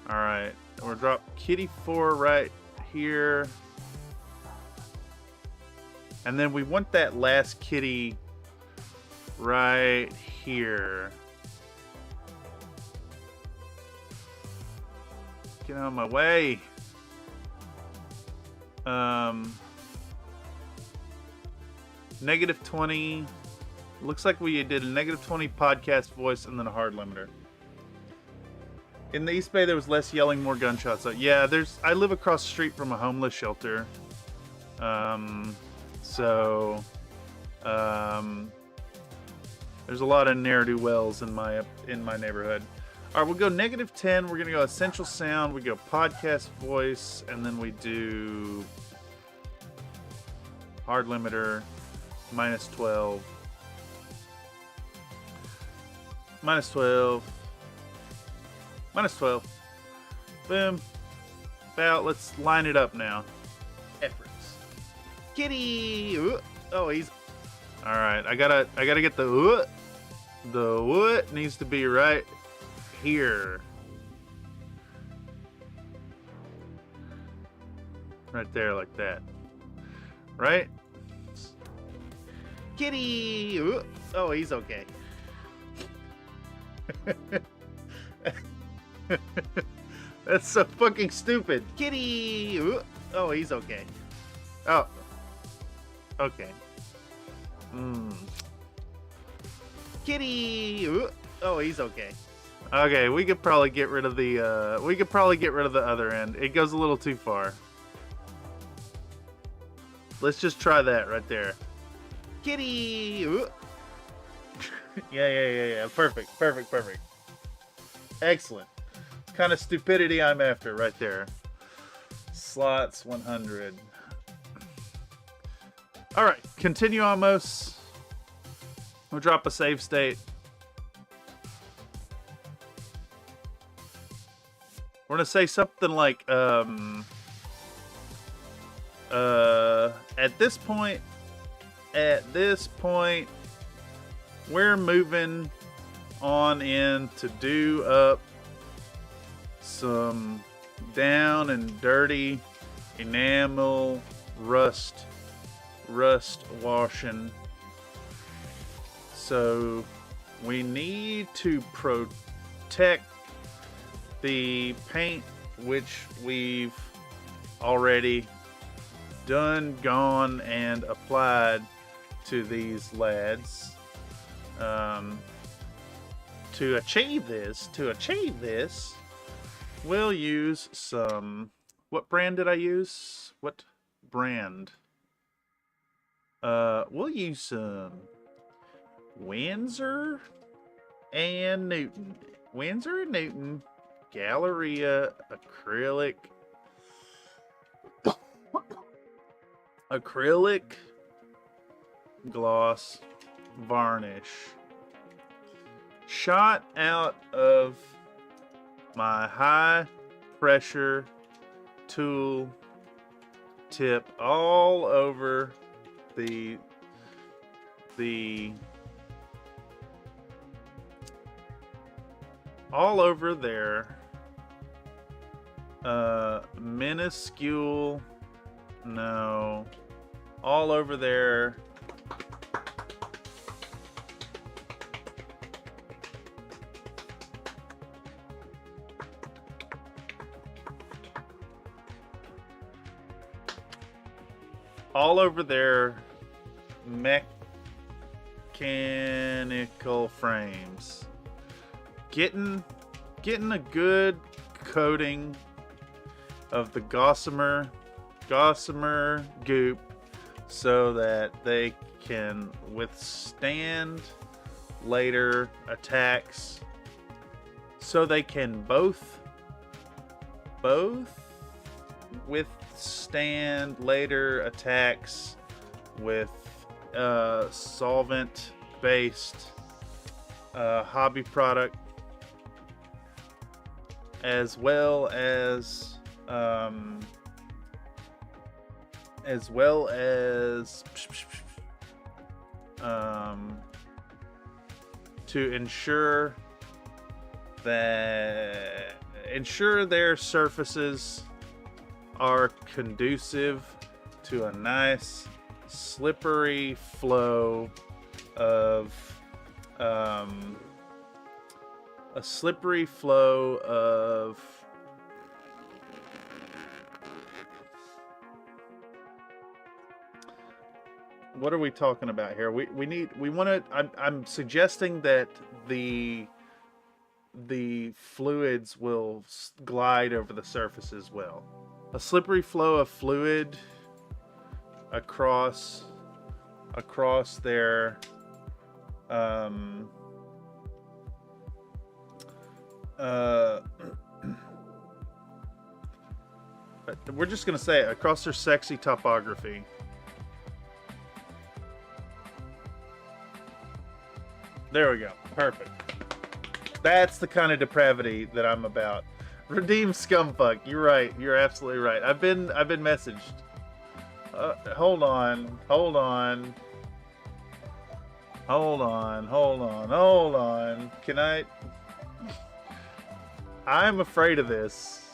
Alright. We'll drop Kitty 4 right here. And then we want that last kitty right here. Get out of my way. -20. Looks like we did a -20 podcast voice and then a hard limiter. In the East Bay, there was less yelling, more gunshots. So, yeah, I live across the street from a homeless shelter. There's a lot of ne'er-do-wells in my neighborhood. All right, we'll go -10. We're gonna go essential sound. We go podcast voice, and then we do hard limiter -12. -12. Boom. About. Let's line it up now. Efforts. Kitty. Ooh. Oh, he's. All right. I gotta get the ooh. The wood needs to be right here. Right there, like that. Right? Kitty! Ooh. Oh, he's okay. That's so fucking stupid. Kitty! Ooh. Oh, he's okay. Oh. Okay. Kitty! Ooh. Oh, he's okay. Okay, we could probably get rid of the other end. It goes a little too far. Let's just try that right there. Kitty! Ooh. Yeah. Perfect. Excellent. It's kind of stupidity I'm after right there. Slots 100. All right, continue almost. We'll drop a save state. We're gonna say something like, at this point, we're moving on in to do up some down and dirty enamel rust washing. So we need to protect the paint, which we've already gone and applied to these lads. To achieve this, we'll use some. What brand did I use? What brand? We'll use some Windsor and Newton. Galleria acrylic gloss varnish, shot out of my high pressure tool tip all over the all over there. Minuscule, no, all over there. All over their mechanical frames. Getting a good coating of the gossamer goop so that they can withstand later attacks. So they can both withstand later attacks with solvent-based hobby product, as well as to ensure their surfaces are conducive to a nice slippery flow of what are we talking about here? I'm suggesting that the fluids will glide over the surface as well. A slippery flow of fluid across their we're just gonna say it, across their sexy topography. There we go. Perfect. That's the kind of depravity that I'm about. Redeem scumfuck. You're right. You're absolutely right. I've been messaged. Hold on. Can I? I'm afraid of this.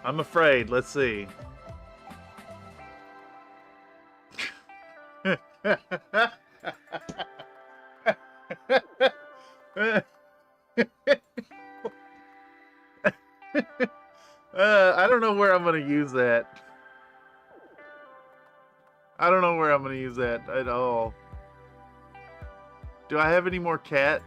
I'm afraid. Let's see. I don't know where I'm going to use that. I don't know where I'm going to use that at all. Do I have any more cat?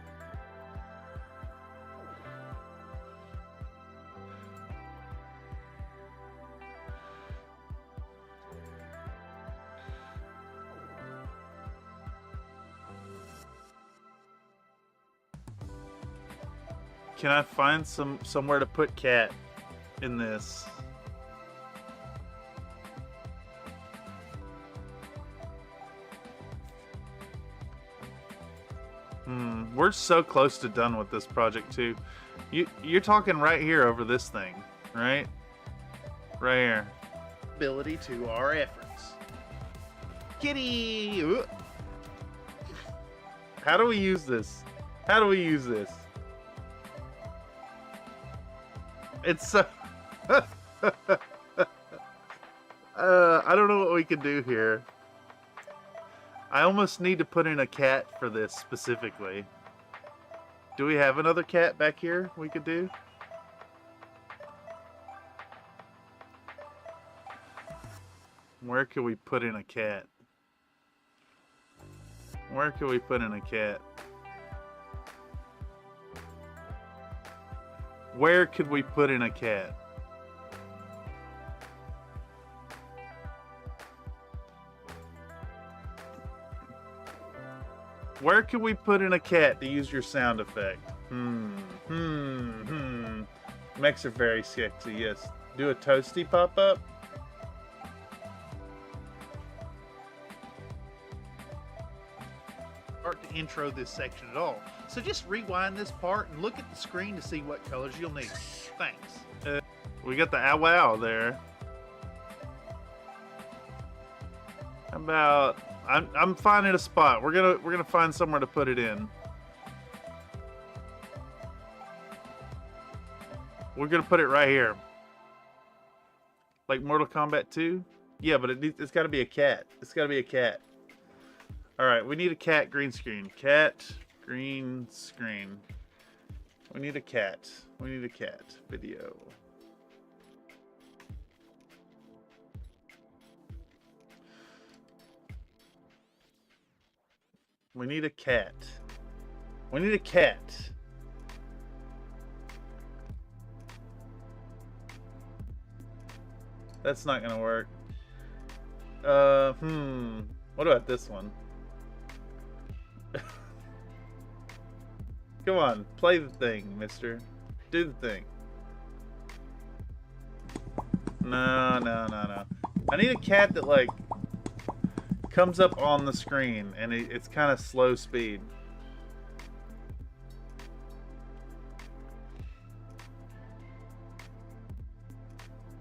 Can I find somewhere to put cat in this? We're so close to done with this project too. You're talking right here over this thing, right? Right here. Ability to our efforts. Kitty! Ooh. How do we use this? How do we use this? It's so... I don't know what we can do here. I almost need to put in a cat for this specifically. Do we have another cat back here we could do? Where could we put in a cat? Where could we put in a cat? Where could we put in a cat? Where could we put in a cat to use your sound effect? Mechs are very sexy, yes. Do a toasty pop-up? Start to intro this section at all. So just rewind this part and look at the screen to see what colors you'll need. Thanks. We got the ow wow there. How about... I'm finding a spot. We're gonna find somewhere to put it in. We're gonna put it right here. Like Mortal Kombat 2? Yeah, but it's gotta be a cat. It's gotta be a cat. Alright, we need a cat green screen. Cat green screen. We need a cat. We need a cat. Video. We need a cat. We need a cat. That's not gonna work. What about this one? Come on, play the thing, mister. Do the thing. No. I need a cat that, like, comes up on the screen and it's kind of slow speed.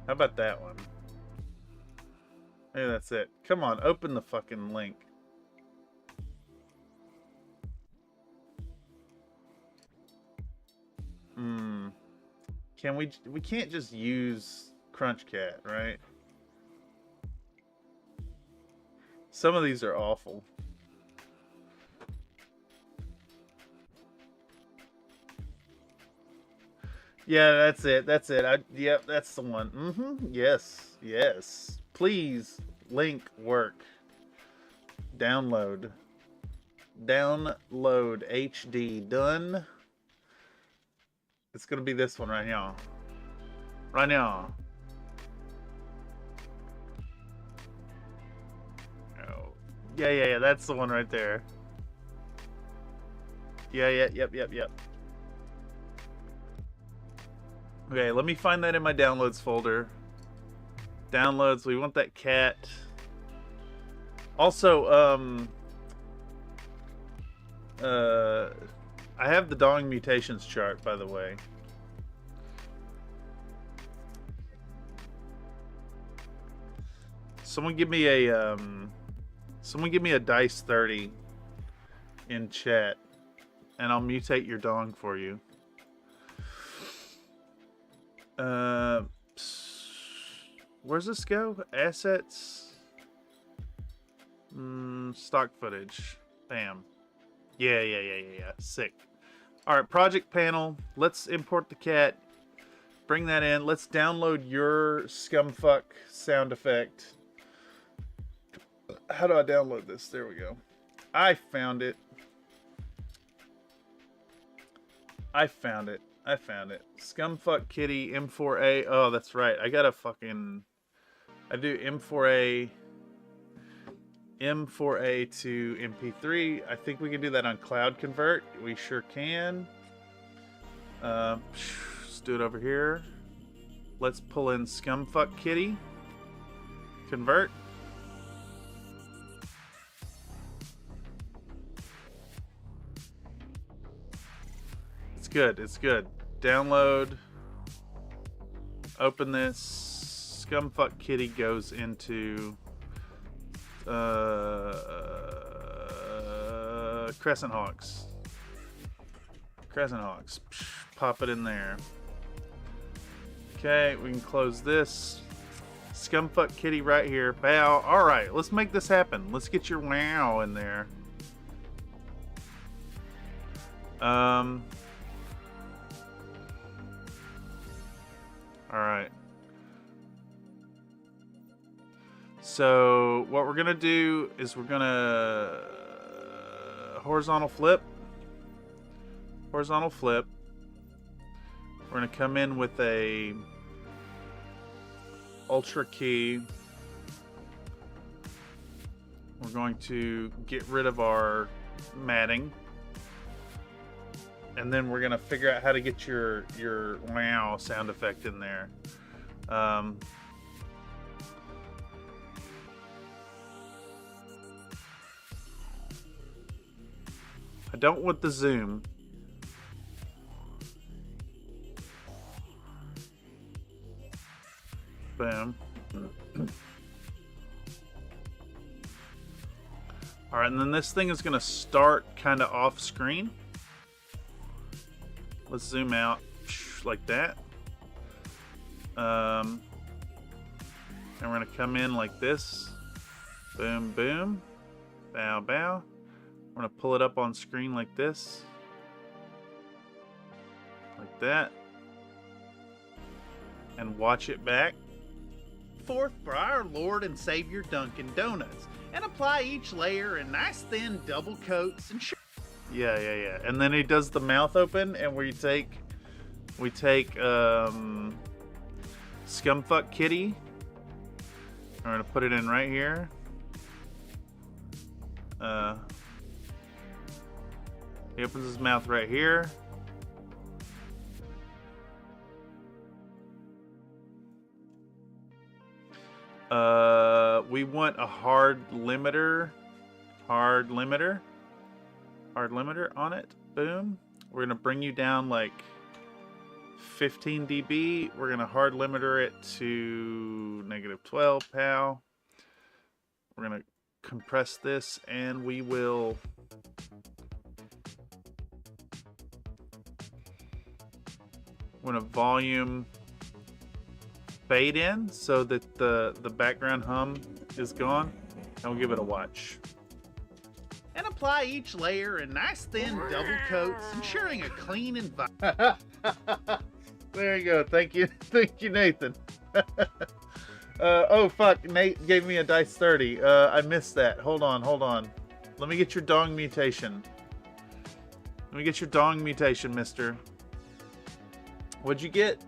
How about that one? Maybe that's it. Come on, open the fucking link. Can we can't just use Crunch Cat, right? Some of these are awful. Yeah, that's it. That's it. Yep, that's the one. Yes. Please, link work. Download HD. Done. It's gonna be this one right now. Right now. Yeah, that's the one right there. Yep. Okay, let me find that in my downloads folder. Downloads, we want that cat. Also, I have the dong mutations chart, by the way. Someone give me a dice 30 in chat, and I'll mutate your dong for you. Where's this go? Assets. Stock footage. Bam. Yeah. Sick. All right, project panel. Let's import the cat. Bring that in. Let's download your scumfuck sound effect. How do I download this? There we go. I found it. Scumfuck kitty M4A. Oh, that's right. I gotta fucking... I do M4A to MP3. I think we can do that on Cloud Convert. We sure can. Let's do it over here. Let's pull in Scumfuck Kitty. Convert. It's good. It's good. Download. Open this. Scumfuck Kitty goes into Crescent Hawks. Crescent Hawks. Pop it in there. Okay, we can close this. Scumfuck Kitty right here. Bow. Alright, let's make this happen. Let's get your wow in there. Alright. So, what we're going to do is we're going to horizontal flip. Horizontal flip. We're going to come in with a ultra key. We're going to get rid of our matting. And then we're going to figure out how to get your wow sound effect in there. I don't want the zoom. Boom. Alright, and then this thing is going to start kind of off screen. Let's zoom out like that. And we're going to come in like this. Boom, boom. Bow, bow. We're going to pull it up on screen like this. Like that. And watch it back. Forth for our Lord and Savior Dunkin' Donuts. And apply each layer in nice thin double coats and yeah. And then he does the mouth open, and we take Scumfuck Kitty. We're gonna put it in right here. He opens his mouth right here. We want a hard limiter on it. Boom. We're gonna bring you down like 15 dB. We're gonna hard limiter it to -12 pow. We're gonna compress this, and we will volume fade in so that the background hum is gone, and we'll give it a watch. And apply each layer in nice thin double coats, ensuring a clean environment. There you go. Thank you, Nathan. Oh fuck, Nate gave me a dice 30. I missed that. Hold on. Let me get your dong mutation. Mister. What'd you get?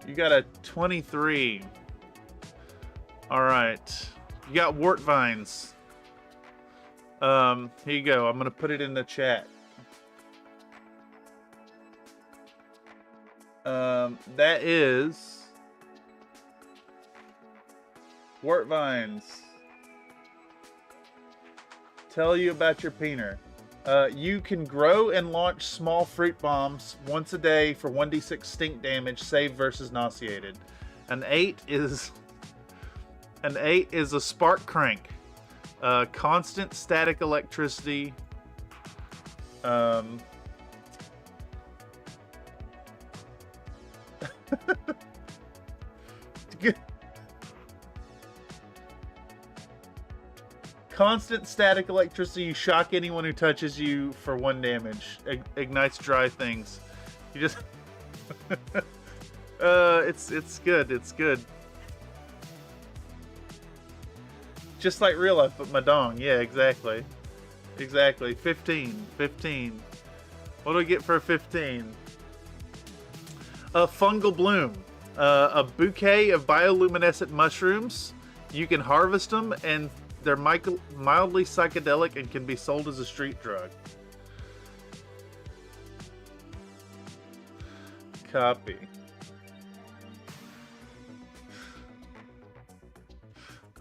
You got a 23. Alright. You got wart vines. Here you go. I'm gonna put it in the chat. That is wart vines. Tell you about your peener. You can grow and launch small fruit bombs once a day for 1d6 stink damage, save versus nauseated. An 8 is a spark crank. Constant static electricity. Constant static electricity. You shock anyone who touches you for 1 damage. Ignites dry things. You just it's good. It's good. Just like real life, but my dong. Yeah, exactly. 15. What do I get for a 15? A fungal bloom. A bouquet of bioluminescent mushrooms. You can harvest them, and they're mildly psychedelic and can be sold as a street drug. Copy.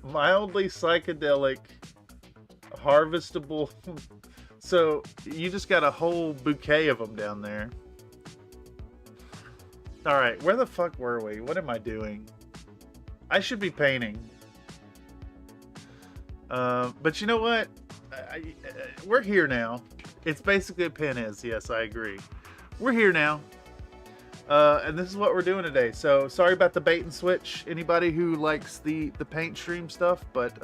Mildly psychedelic, harvestable. So you just got a whole bouquet of them down there. All right, where the fuck were we? What am I doing? I should be painting. But you know what? We're here now. It's basically a pin is. Yes, I agree. We're here now. And this is what we're doing today. So sorry about the bait and switch. Anybody who likes the paint stream stuff, but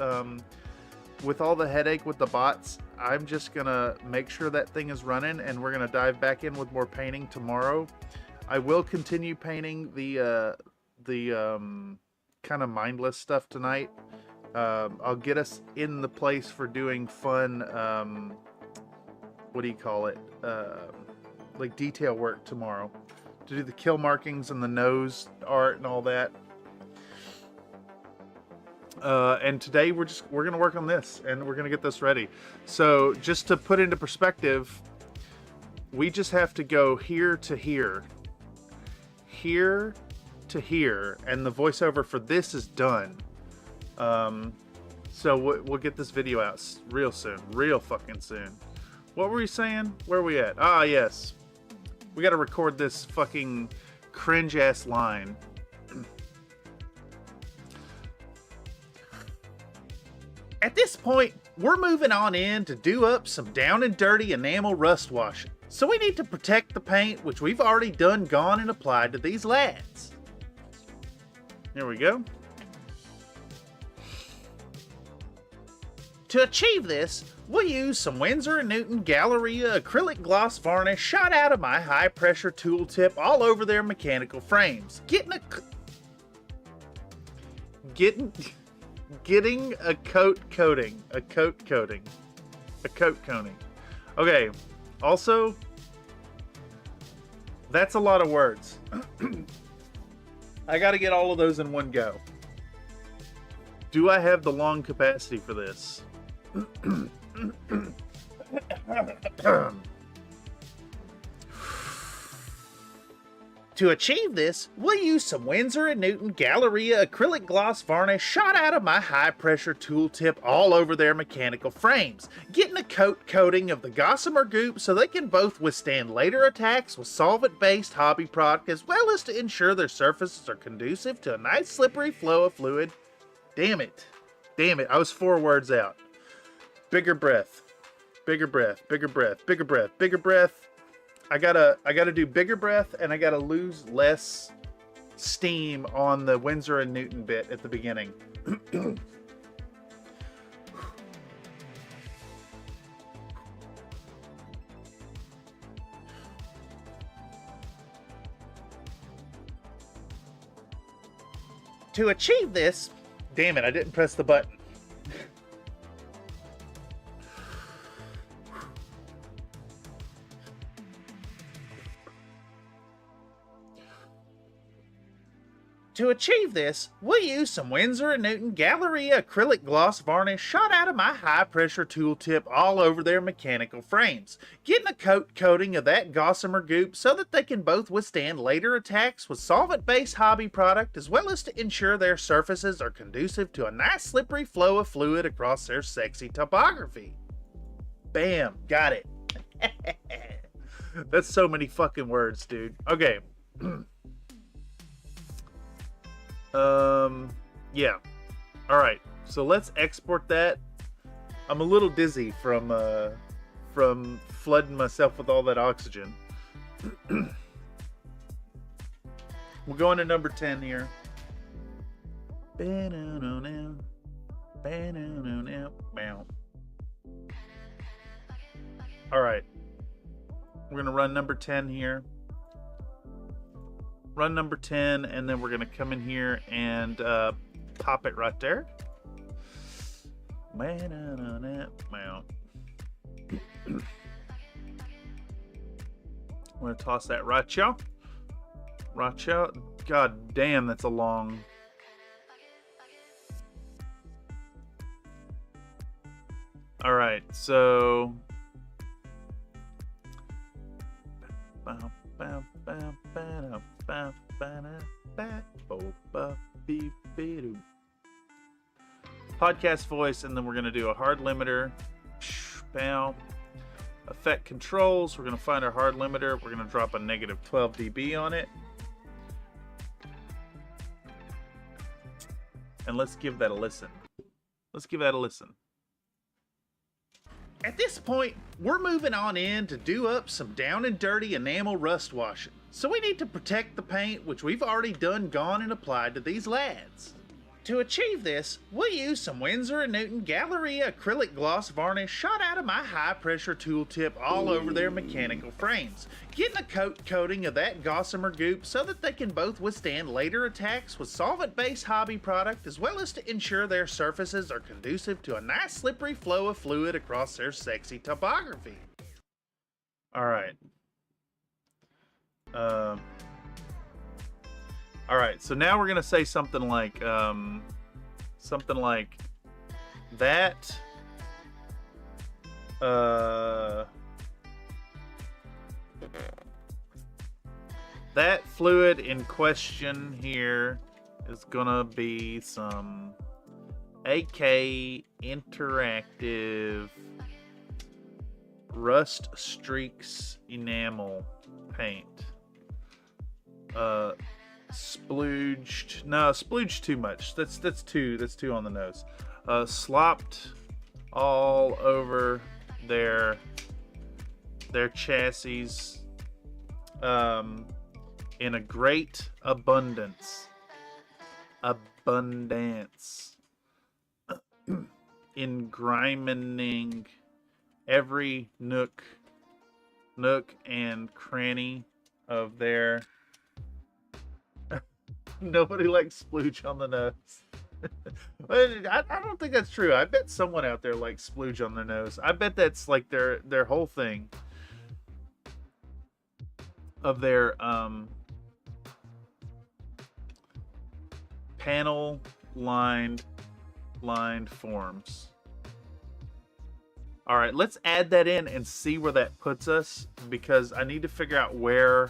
with all the headache with the bots, I'm just gonna make sure that thing is running, and we're gonna dive back in with more painting tomorrow. I will continue painting the kind of mindless stuff tonight. I'll get us in the place for doing fun, what do you call it? Like detail work tomorrow. To do the kill markings and the nose art and all that. And today we're gonna work on this, and we're gonna get this ready. So just to put into perspective, we just have to go here to here, here to here, and the voiceover for this is done. So we'll get this video out real soon, real fucking soon. What were we saying? Where are we at? Ah, yes. We gotta record this fucking cringe-ass line. At this point, we're moving on in to do up some down and dirty enamel rust washing. So we need to protect the paint, which we've already gone and applied to these lads. There we go. To achieve this, we'll use some Winsor & Newton Galleria acrylic gloss varnish shot out of my high pressure tool tip all over their mechanical frames. Getting a coat coating. Okay, also, that's a lot of words. I gotta get all of those in one go. Do I have the lung capacity for this? To achieve this, we'll use some Winsor & Newton Galleria acrylic gloss varnish shot out of my high-pressure tool tip all over their mechanical frames, getting a coating of the gossamer goop so they can both withstand later attacks with solvent-based hobby product, as well as to ensure their surfaces are conducive to a nice slippery flow of fluid. Damn it, I was 4 words out. Bigger breath, bigger breath, bigger breath, bigger breath, bigger breath. I gotta do bigger breath, and I gotta lose less steam on the Winsor & Newton bit at the beginning. To achieve this, damn it, I didn't press the button. To achieve this, we'll use some Winsor & Newton Galleria acrylic gloss varnish shot out of my high-pressure tool tip all over their mechanical frames, getting a coating of that gossamer goop so that they can both withstand later attacks with solvent-based hobby product, as well as to ensure their surfaces are conducive to a nice slippery flow of fluid across their sexy topography. Bam, got it. That's so many fucking words, dude. Okay. Yeah. All right. So let's export that. I'm a little dizzy from flooding myself with all that oxygen. We're going to number 10 here. All right. We're going to run number 10 here. Run number 10, and then we're going to come in here and pop it right there. I'm going to toss that right out. Right out. God damn, that's a long... Alright, so... Podcast voice, and then we're going to do a hard limiter. Bow. Effect controls. We're going to find our hard limiter. We're going to drop a negative 12 dB on it. And let's give that a listen. Let's give that a listen. At this point, we're moving on in to do up some down and dirty enamel rust washing. So we need to protect the paint, which we've already gone and applied to these lads. To achieve this, we'll use some Winsor & Newton Galleria acrylic gloss varnish shot out of my high pressure tool tip all over their mechanical frames, getting a coating of that gossamer goop so that they can both withstand later attacks with solvent-based hobby product, as well as to ensure their surfaces are conducive to a nice slippery flow of fluid across their sexy topography. Alright. Alright, so now we're gonna say something like that. That fluid in question here is gonna be some AK Interactive Rust Streaks enamel paint. Splooged. No, splooged too much. That's too on the nose. Slopped all over their chassis in a great abundance. Engrimening every nook and cranny of their. Nobody likes splooge on the nose. I don't think that's true. I bet someone out there likes splooge on their nose. I bet that's like their whole thing of their panel lined forms. All right, let's add that in and see where that puts us, because I need to figure out where.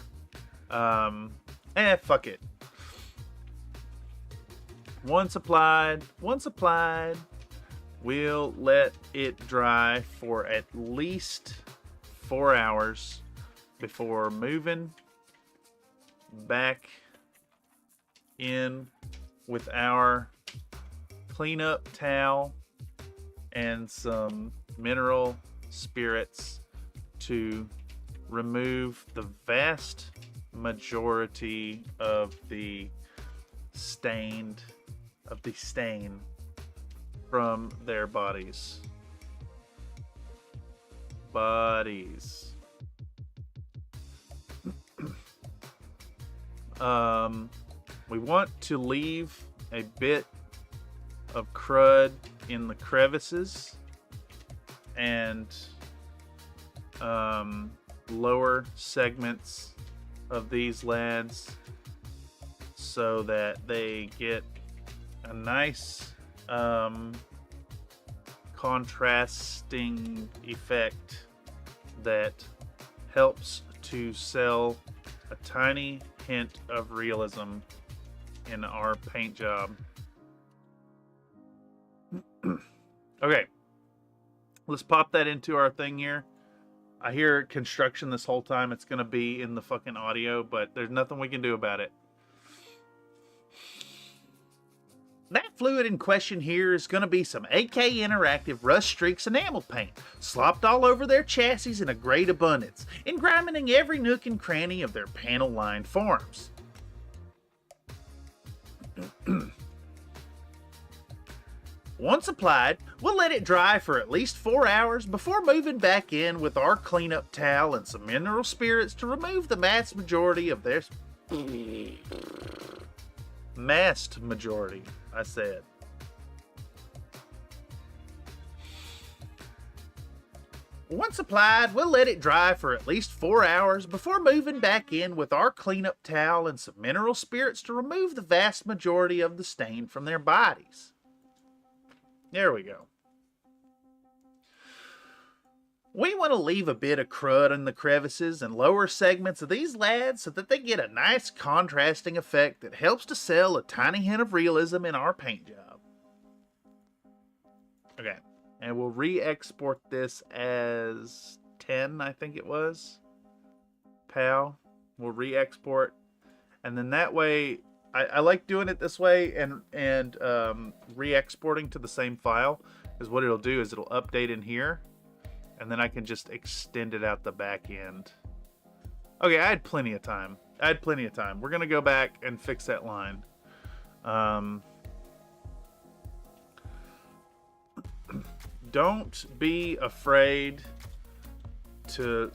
Fuck it. Once applied, we'll let it dry for at least 4 hours before moving back in with our cleanup towel and some mineral spirits to remove the vast majority of the stain from their bodies. We want to leave a bit of crud in the crevices and lower segments of these lads so that they get a nice contrasting effect that helps to sell a tiny hint of realism in our paint job. Okay, let's pop that into our thing here. I hear construction this whole time. It's gonna be in the fucking audio, but there's nothing we can do about it. That fluid in question here is going to be some AK Interactive Rust Streaks enamel paint, slopped all over their chassis in a great abundance, engrimening every nook and cranny of their panel-lined forms. Once applied, we'll let it dry for at least 4 hours before moving back in with our cleanup towel and some mineral spirits to remove the vast majority of their... Massed majority, I said. Once applied, we'll let it dry for at least 4 hours before moving back in with our cleanup towel and some mineral spirits to remove the vast majority of the stain from their bodies. There we go. We want to leave a bit of crud in the crevices and lower segments of these lads so that they get a nice contrasting effect that helps to sell a tiny hint of realism in our paint job. Okay, and we'll re-export this as 10, I think it was. PAL. We'll re-export, and then that way, I like doing it this way and re-exporting to the same file, because what it'll do is it'll update in here, and then I can just extend it out the back end. Okay, I had plenty of time. We're gonna go back and fix that line. Don't be afraid to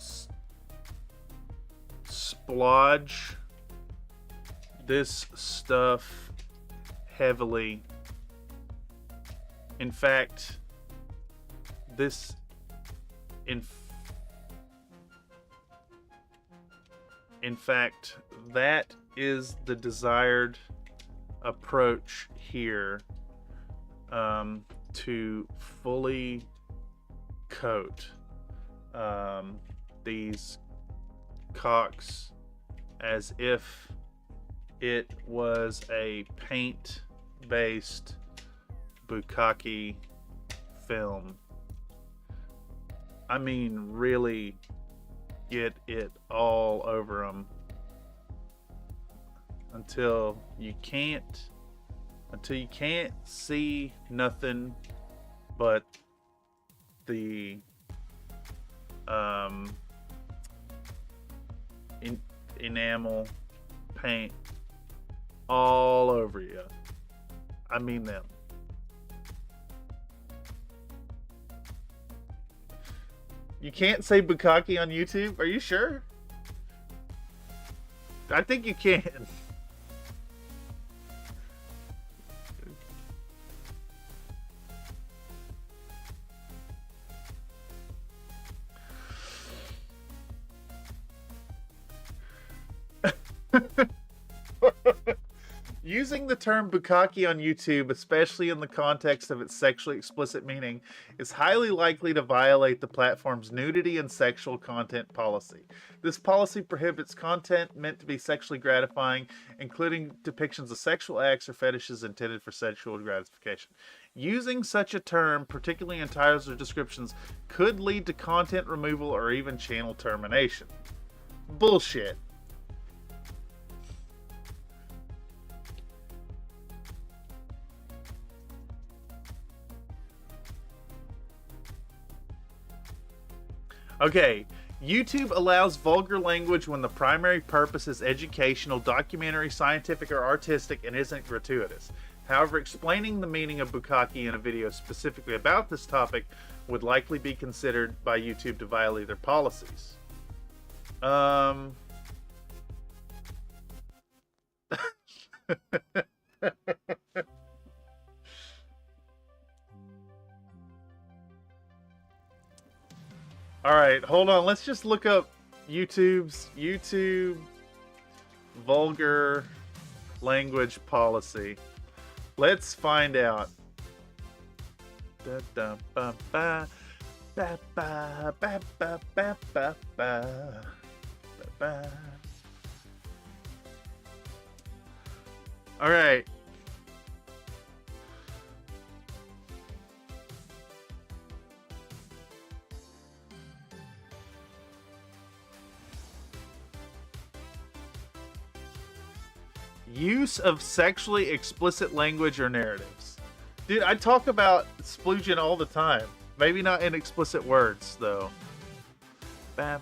splodge this stuff heavily. In fact, in fact, that is the desired approach here, to fully coat these cocks as if it was a paint-based bukkake film. I mean, really get it all over them until you can't see nothing but the enamel paint all over you. I mean them. You can't say bukkake on YouTube? Are you sure? I think you can. Using the term bukkake on YouTube, especially in the context of its sexually explicit meaning, is highly likely to violate the platform's nudity and sexual content policy. This policy prohibits content meant to be sexually gratifying, including depictions of sexual acts or fetishes intended for sexual gratification. Using such a term, particularly in titles or descriptions, could lead to content removal or even channel termination. Bullshit. Okay, YouTube allows vulgar language when the primary purpose is educational, documentary, scientific, or artistic and isn't gratuitous. However, explaining the meaning of bukkake in a video specifically about this topic would likely be considered by YouTube to violate their policies. All right, hold on. Let's just look up YouTube vulgar language policy. Let's find out. All right. Use of sexually explicit language or narratives. Dude, I talk about splooging all the time. Maybe not in explicit words, though. I'm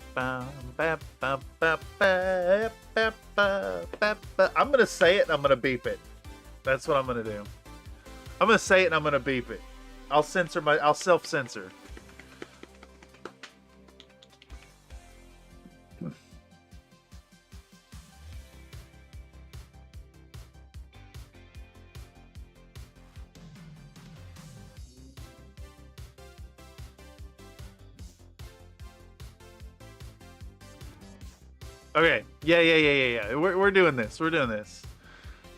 gonna say it and I'm gonna beep it. That's what I'm gonna do. I'm gonna say it and I'm gonna beep it. I'll self-censor. Okay. Yeah. We're doing this. We're doing this.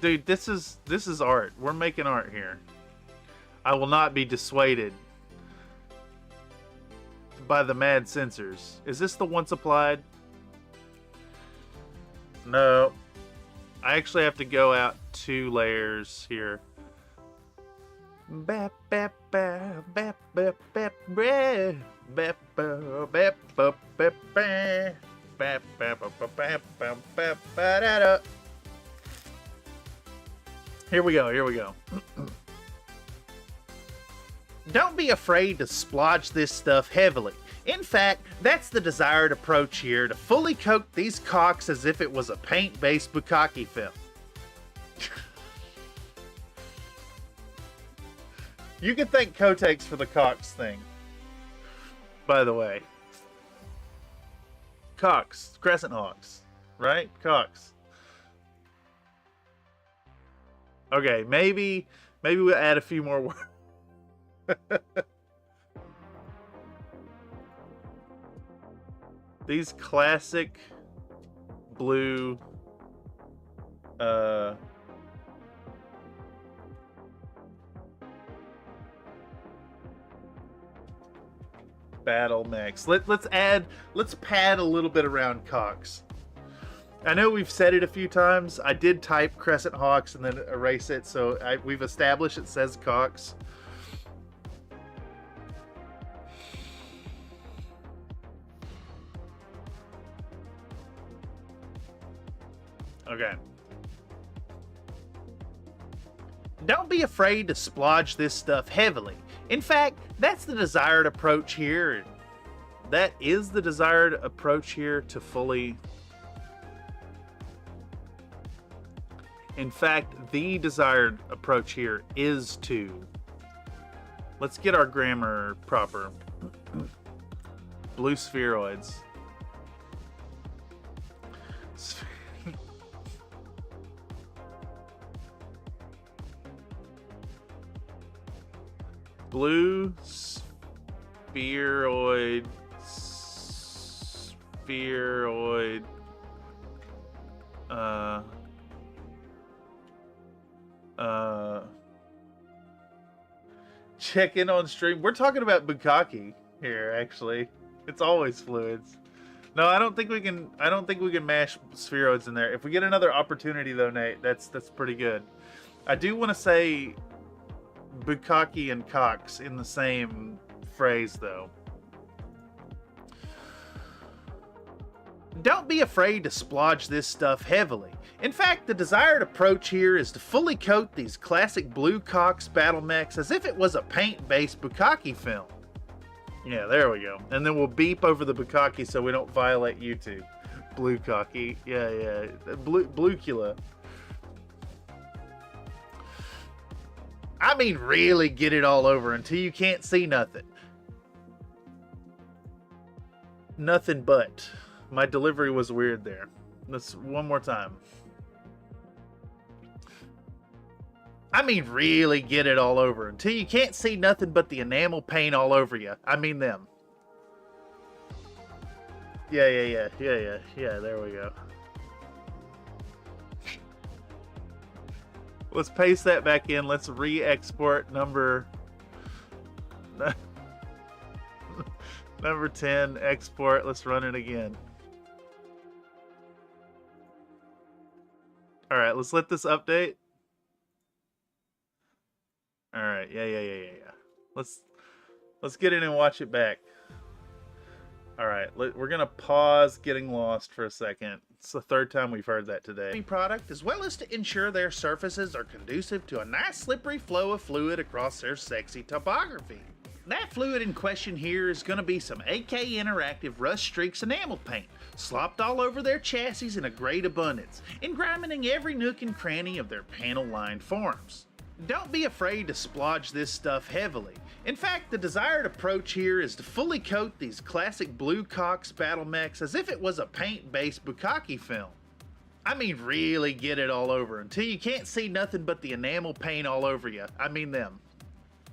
Dude, this is art. We're making art here. I will not be dissuaded by the mad censors. Is this the once applied? No. I actually have to go out 2 layers here. Bap bap bap bap bap bap bap bap bap bap bap bap bap bap bap bap bap bap. Here we go. Don't be afraid to splodge this stuff heavily. In fact, that's the desired approach here, to fully coat these cocks as if it was a paint-based bukkake film. You can thank Kotex for the cocks thing, by the way. Cocks, crescent hawks, right? Cocks. Okay, maybe we'll add a few more words. These classic blue battle mechs. Let's pad a little bit around cocks. I know we've said it a few times. I did type crescent hawks and then erase it, so we've established it says cocks. Okay. Don't be afraid to splodge this stuff heavily. In fact, that's the desired approach here. That is the desired approach here to fully... In fact, the desired approach here is to... Let's get our grammar proper. Blue spheroids. Blue spheroid, check in on stream. We're talking about bukkake here, actually. It's always fluids. No, I don't think we can mash spheroids in there. If we get another opportunity though, Nate, that's pretty good. I do want to say bukkake and cocks in the same phrase though. Don't be afraid to splodge this stuff heavily. In fact, the desired approach here is to fully coat these classic blue cocks battle mechs as if it was a paint-based bukkake film. Yeah, there we go. And then we'll beep over the bukkake so we don't violate YouTube. Blue cocky. Yeah. Bluecula. I mean, really get it all over until you can't see nothing. Nothing but. My delivery was weird there. Let's one more time. I mean, really get it all over until you can't see nothing but the enamel paint all over you. I mean them. Yeah, there we go. Let's paste that back in. Let's re-export number 10, export. Let's run it again. All right, let's let this update. All right, yeah. Let's get in and watch it back. All right, we're gonna pause getting lost for a second. It's the third time we've heard that today. Product, as well as to ensure their surfaces are conducive to a nice slippery flow of fluid across their sexy topography. That fluid in question here is going to be some AK Interactive Rust Streaks enamel paint, slopped all over their chassis in a great abundance, engrimming every nook and cranny of their panel-lined forms. Don't be afraid to splodge this stuff heavily. In fact, the desired approach here is to fully coat these classic blue cocks battle mechs as if it was a paint-based bukkake film. I mean, really get it all over until you can't see nothing but the enamel paint all over you. I mean them.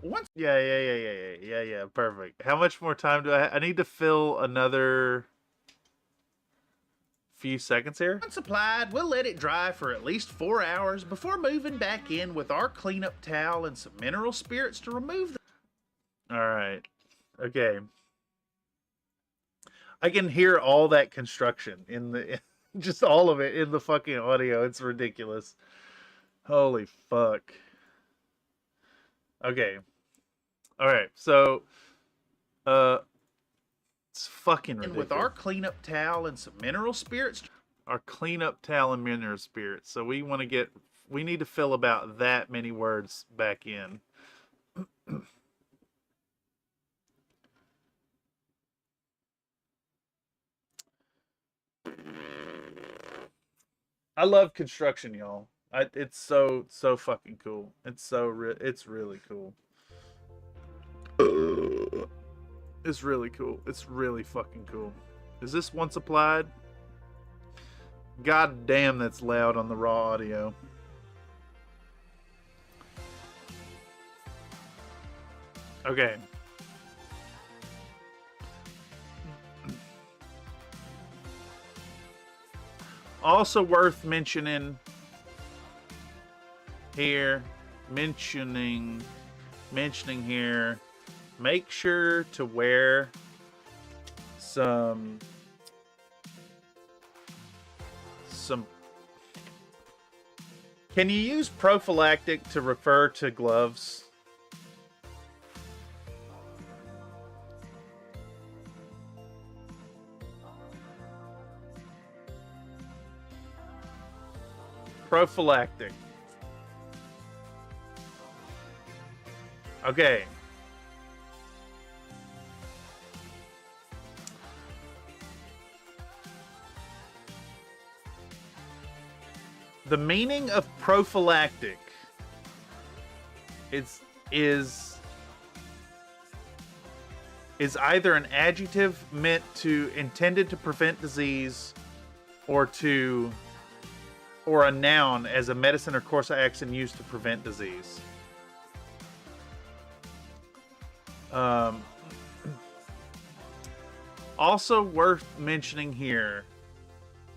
Once yeah, perfect. How much more time do I need to fill another few seconds here? Once applied, we'll let it dry for at least 4 hours before moving back in with our cleanup towel and some mineral spirits to remove the... All right. Okay. I can hear all that construction in the just all of it in the fucking audio. It's ridiculous. Holy fuck. Okay. All right. So it's fucking ridiculous. With our cleanup towel and some mineral spirits, our cleanup towel and mineral spirits. So we need to fill about that many words back in. I love construction, y'all. It's so fucking cool. It's really cool. It's really cool. It's really fucking cool. Is this once applied? God damn, that's loud on the raw audio. Okay. Also worth mentioning here, mentioning here, make sure to wear some can you use prophylactic to refer to gloves? Prophylactic. Okay. The meaning of prophylactic is either an adjective intended to prevent disease, or a noun as a medicine or course of action used to prevent disease. Also worth mentioning here,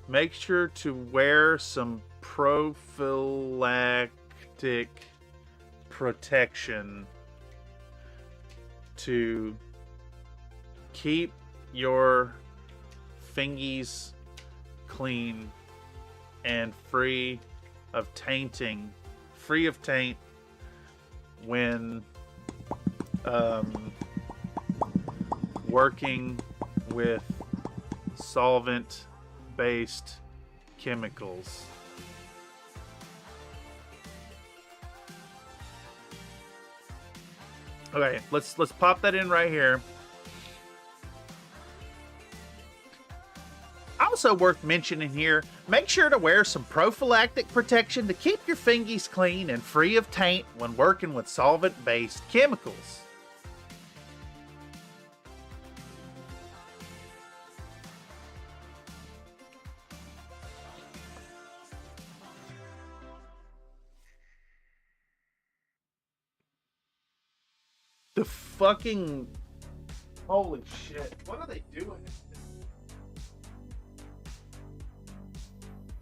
make sure to wear some prophylactic protection to keep your fingies clean and free of taint when working with solvent-based chemicals. Okay, let's pop that in right here. Also worth mentioning here, make sure to wear some prophylactic protection to keep your fingies clean and free of taint when working with solvent-based chemicals. The fucking... Holy shit. What are they doing?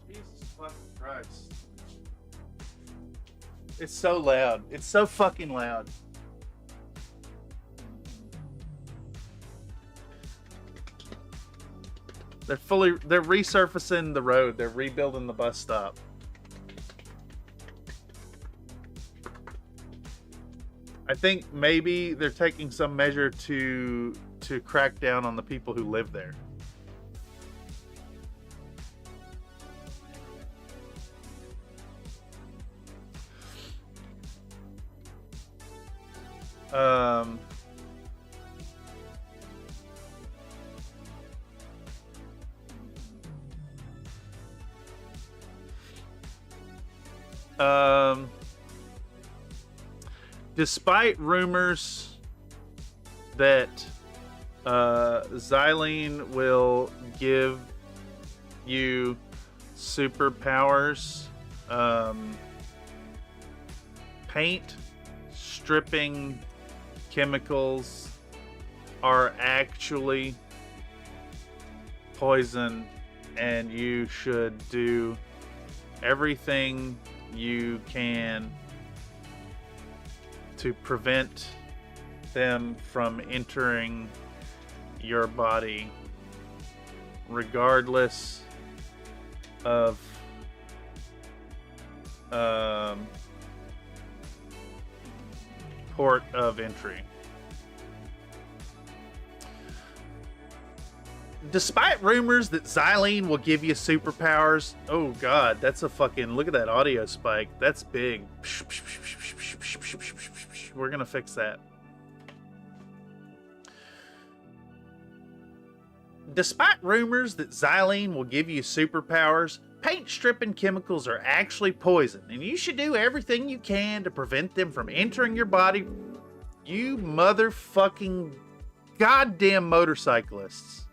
Jesus fucking Christ. It's so loud. It's so fucking loud. They're resurfacing the road. They're rebuilding the bus stop. I think maybe they're taking some measure to crack down on the people who live there. Despite rumors that Xylene will give you superpowers, paint stripping chemicals are actually poison, and you should do everything you can to prevent them from entering your body regardless of port of entry. Despite rumors that Xylene will give you superpowers, oh god, that's a fucking, look at that audio spike. That's big. We're gonna fix that. Despite rumors that Xylene will give you superpowers, paint stripping chemicals are actually poison, and you should do everything you can to prevent them from entering your body. You motherfucking goddamn motorcyclists.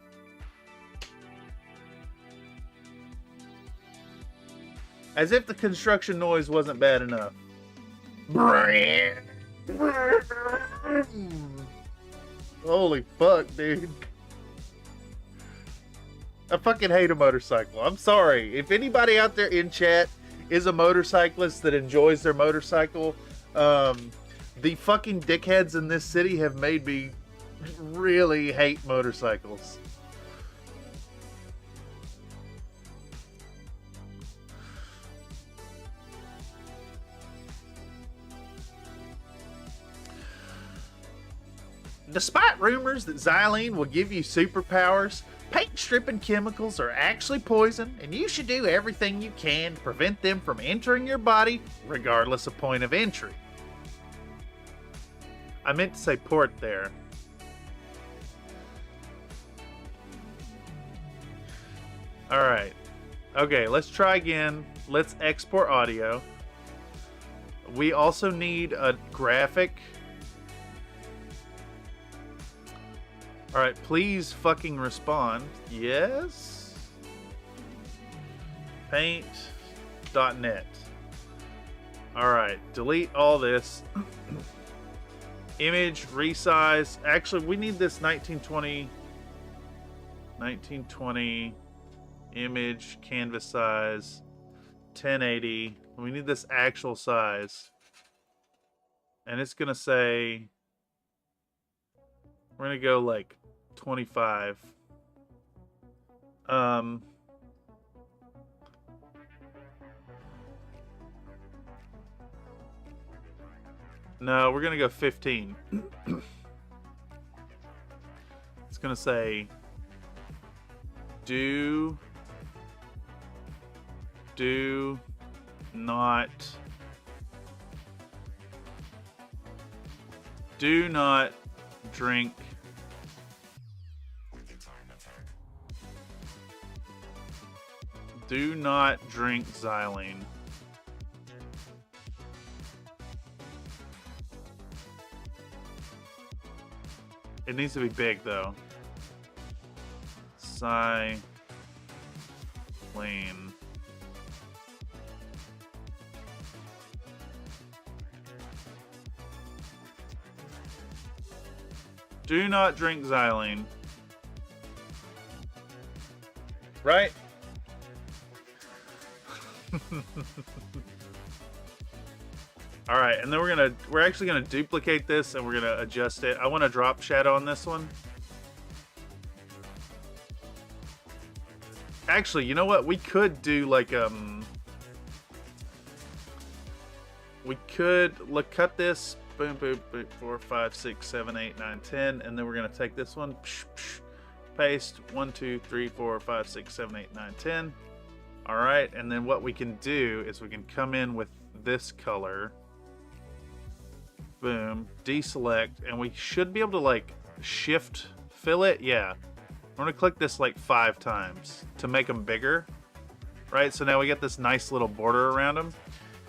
As if the construction noise wasn't bad enough. Holy fuck, dude. I fucking hate a motorcycle. I'm sorry. If anybody out there in chat is a motorcyclist that enjoys their motorcycle, the fucking dickheads in this city have made me really hate motorcycles. Despite rumors that Xylene will give you superpowers, paint stripping chemicals are actually poison, and you should do everything you can to prevent them from entering your body, regardless of point of entry. I meant to say port there. Alright. Okay, let's try again. Let's export audio. We also need a graphic. Alright, please fucking respond. Yes? Paint.net. Alright, delete all this. Image, resize. Actually, we need this 1920. Image, canvas size. 1080. We need this actual size. And it's going to say... We're going to go like 25. No, we're going to go 15. It's going to say do not drink Xylene. It needs to be big though. Xylene. Do not drink Xylene. Right? All right, and then we're actually gonna duplicate this and we're gonna adjust it. I want to drop shadow on this one. Actually, you know what? We could do like we could cut this. Boom, boom, boom, 4, 5, 6, 7, 8, 9, 10, and then we're gonna take this one. Paste 1, 2, 3, 4, 5, 6, 7, 8, 9, 10. All right, and then what we can do is we can come in with this color. Boom, deselect, and we should be able to like shift fill it. Yeah, we're gonna click this like 5 times to make them bigger. Right, so now we get this nice little border around them,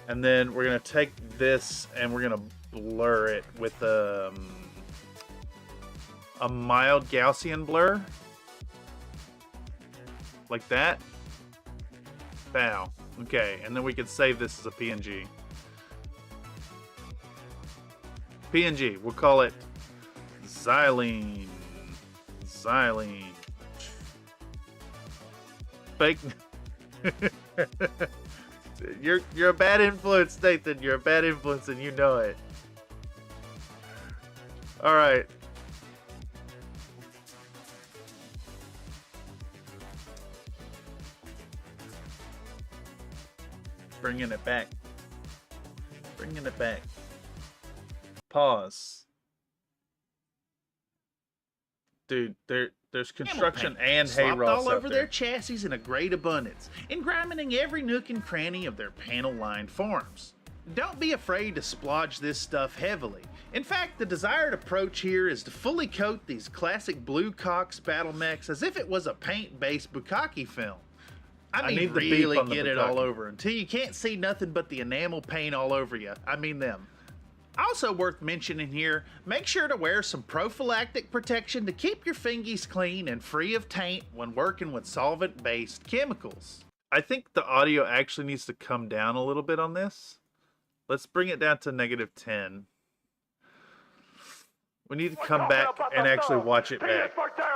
and then we're gonna take this and we're gonna blur it with a mild Gaussian blur, like that. Bow. Okay, and then we could save this as a PNG. PNG. We'll call it Xylene. Xylene. Fake. You're a bad influence, Nathan. You're a bad influence, and you know it. All right. Bringing it back. Bringing it back. Pause. Dude, there's construction and hay slopped ross all out over there. their chassis in a great abundance, engrimming every nook and cranny of their panel-lined forms. Don't be afraid to splodge this stuff heavily. In fact, the desired approach here is to fully coat these classic Blue Cox battle mechs as if it was a paint-based bukkake film. I mean, need the beep really on the get it all bukkake. over until you can't see nothing but the enamel paint all over you. I mean them. Also worth mentioning here, make sure to wear some prophylactic protection to keep your fingies clean and free of taint when working with solvent-based chemicals. I think the audio actually needs to come down a little bit on this. Let's bring it down to -10. We need to come back and actually watch it back.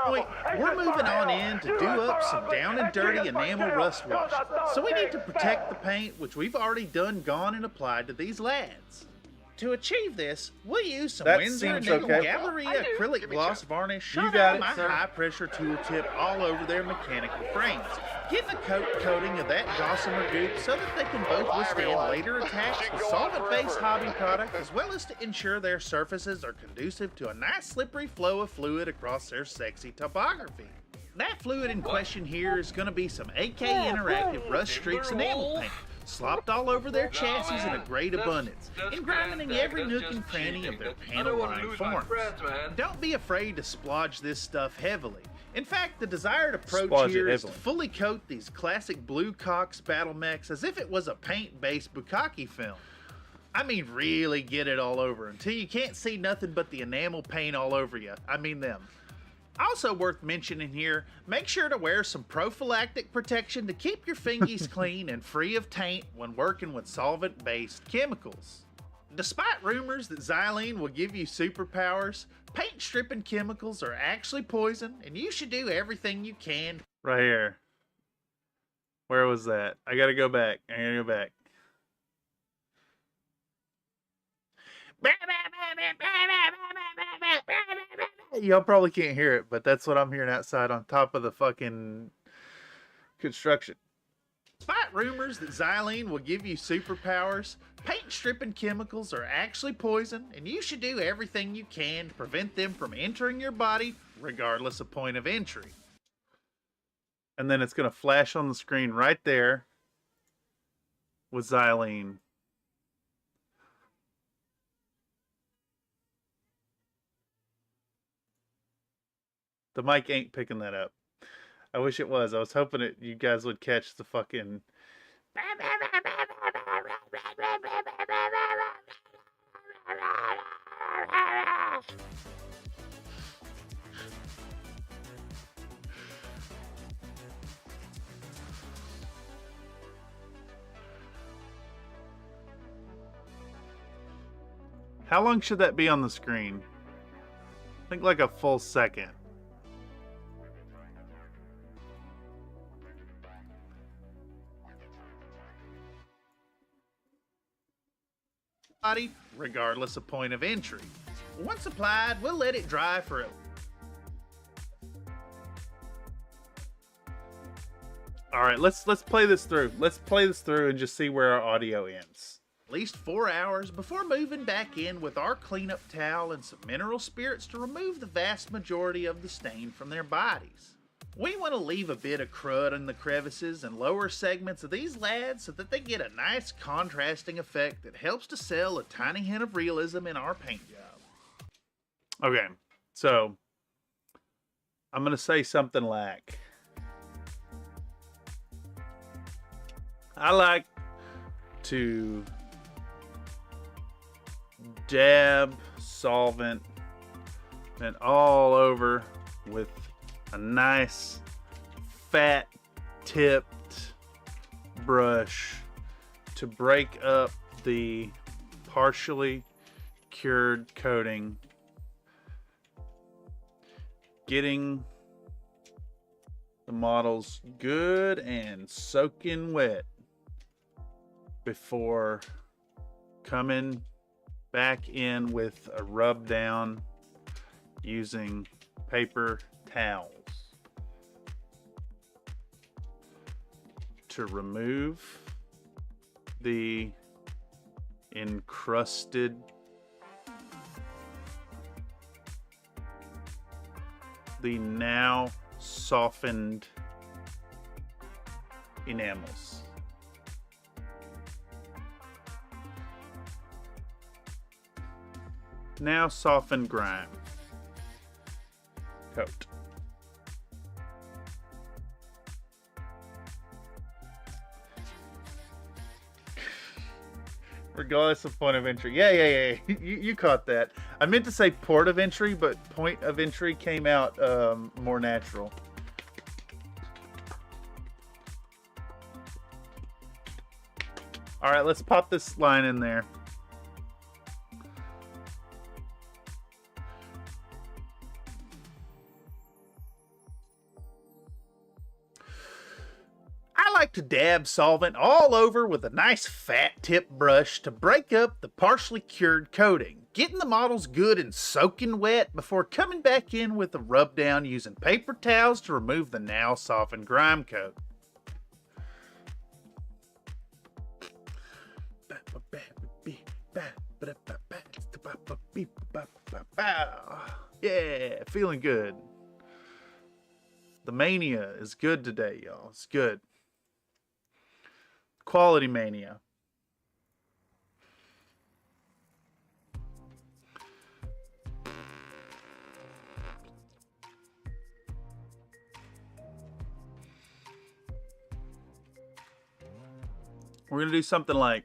Wait, we're moving on in to do up some down and dirty enamel rust wash, so we need to protect the paint, which we've already gone and applied to these lads. To achieve this, we'll use some That Windsor seems Nickel okay. Galleria acrylic gloss varnish shot got out it, my sir. high-pressure tool tip all over their mechanical frames, getting a coating of that gossamer goop so that they can both withstand later attacks with solvent-based hobby product, as well as to ensure their surfaces are conducive to a nice slippery flow of fluid across their sexy topography. That fluid in question here is going to be some AK Interactive Rust Streaks enamel paint, slopped all over their chassis in a great abundance, engrimming every nook and cranny of their panel-lined forms. Don't be afraid to splodge this stuff heavily. In fact, the desired approach Splodge it here is to heavily. fully coat these classic Blue Cox battle mechs as if it was a paint-based bukkake film. I mean, really get it all over until you can't see nothing but the enamel paint all over you. I mean them. Also worth mentioning here, make sure to wear some prophylactic protection to keep your fingies clean and free of taint when working with solvent-based chemicals. Despite rumors that xylene will give you superpowers, paint stripping chemicals are actually poison, and you should do everything you can. Right here. Where was that? I gotta go back. I gotta go back. Y'all probably can't hear it, but that's what I'm hearing outside on top of the fucking construction. Despite rumors that xylene will give you superpowers, paint stripping chemicals are actually poison, and you should do everything you can to prevent them from entering your body, regardless of point of entry. And then it's gonna flash on the screen right there with xylene. The mic ain't picking that up. I wish it was. I was hoping you guys would catch the fucking. How long should that be on the screen? I think like a full second. Body, regardless of point of entry. Once applied, we'll let it dry for a All right, let's play this through. Let's play this through and just see where our audio ends. at least 4 hours before moving back in with our cleanup towel and some mineral spirits to remove the vast majority of the stain from their bodies. We want to leave a bit of crud in the crevices and lower segments of these lads so that they get a nice contrasting effect that helps to sell a tiny hint of realism in our paint job. Okay, so I'm gonna say something like, I like to dab solvent and all over with a nice fat tipped brush to break up the partially cured coating, getting the models good and soaking wet before coming back in with a rub down using paper towels to remove the encrusted the now softened enamels. Now softened grime coat. Regardless of point of entry. Yeah. You caught that. I meant to say port of entry, but point of entry came out more natural. All right, let's pop this line in there. I like to dab solvent all over with a nice fat tip brush to break up the partially cured coating, getting the models good and soaking wet before coming back in with a rub down using paper towels to remove the now softened grime coat. Yeah, feeling good. The mania is good today, y'all. It's good. Quality mania. We're gonna do something like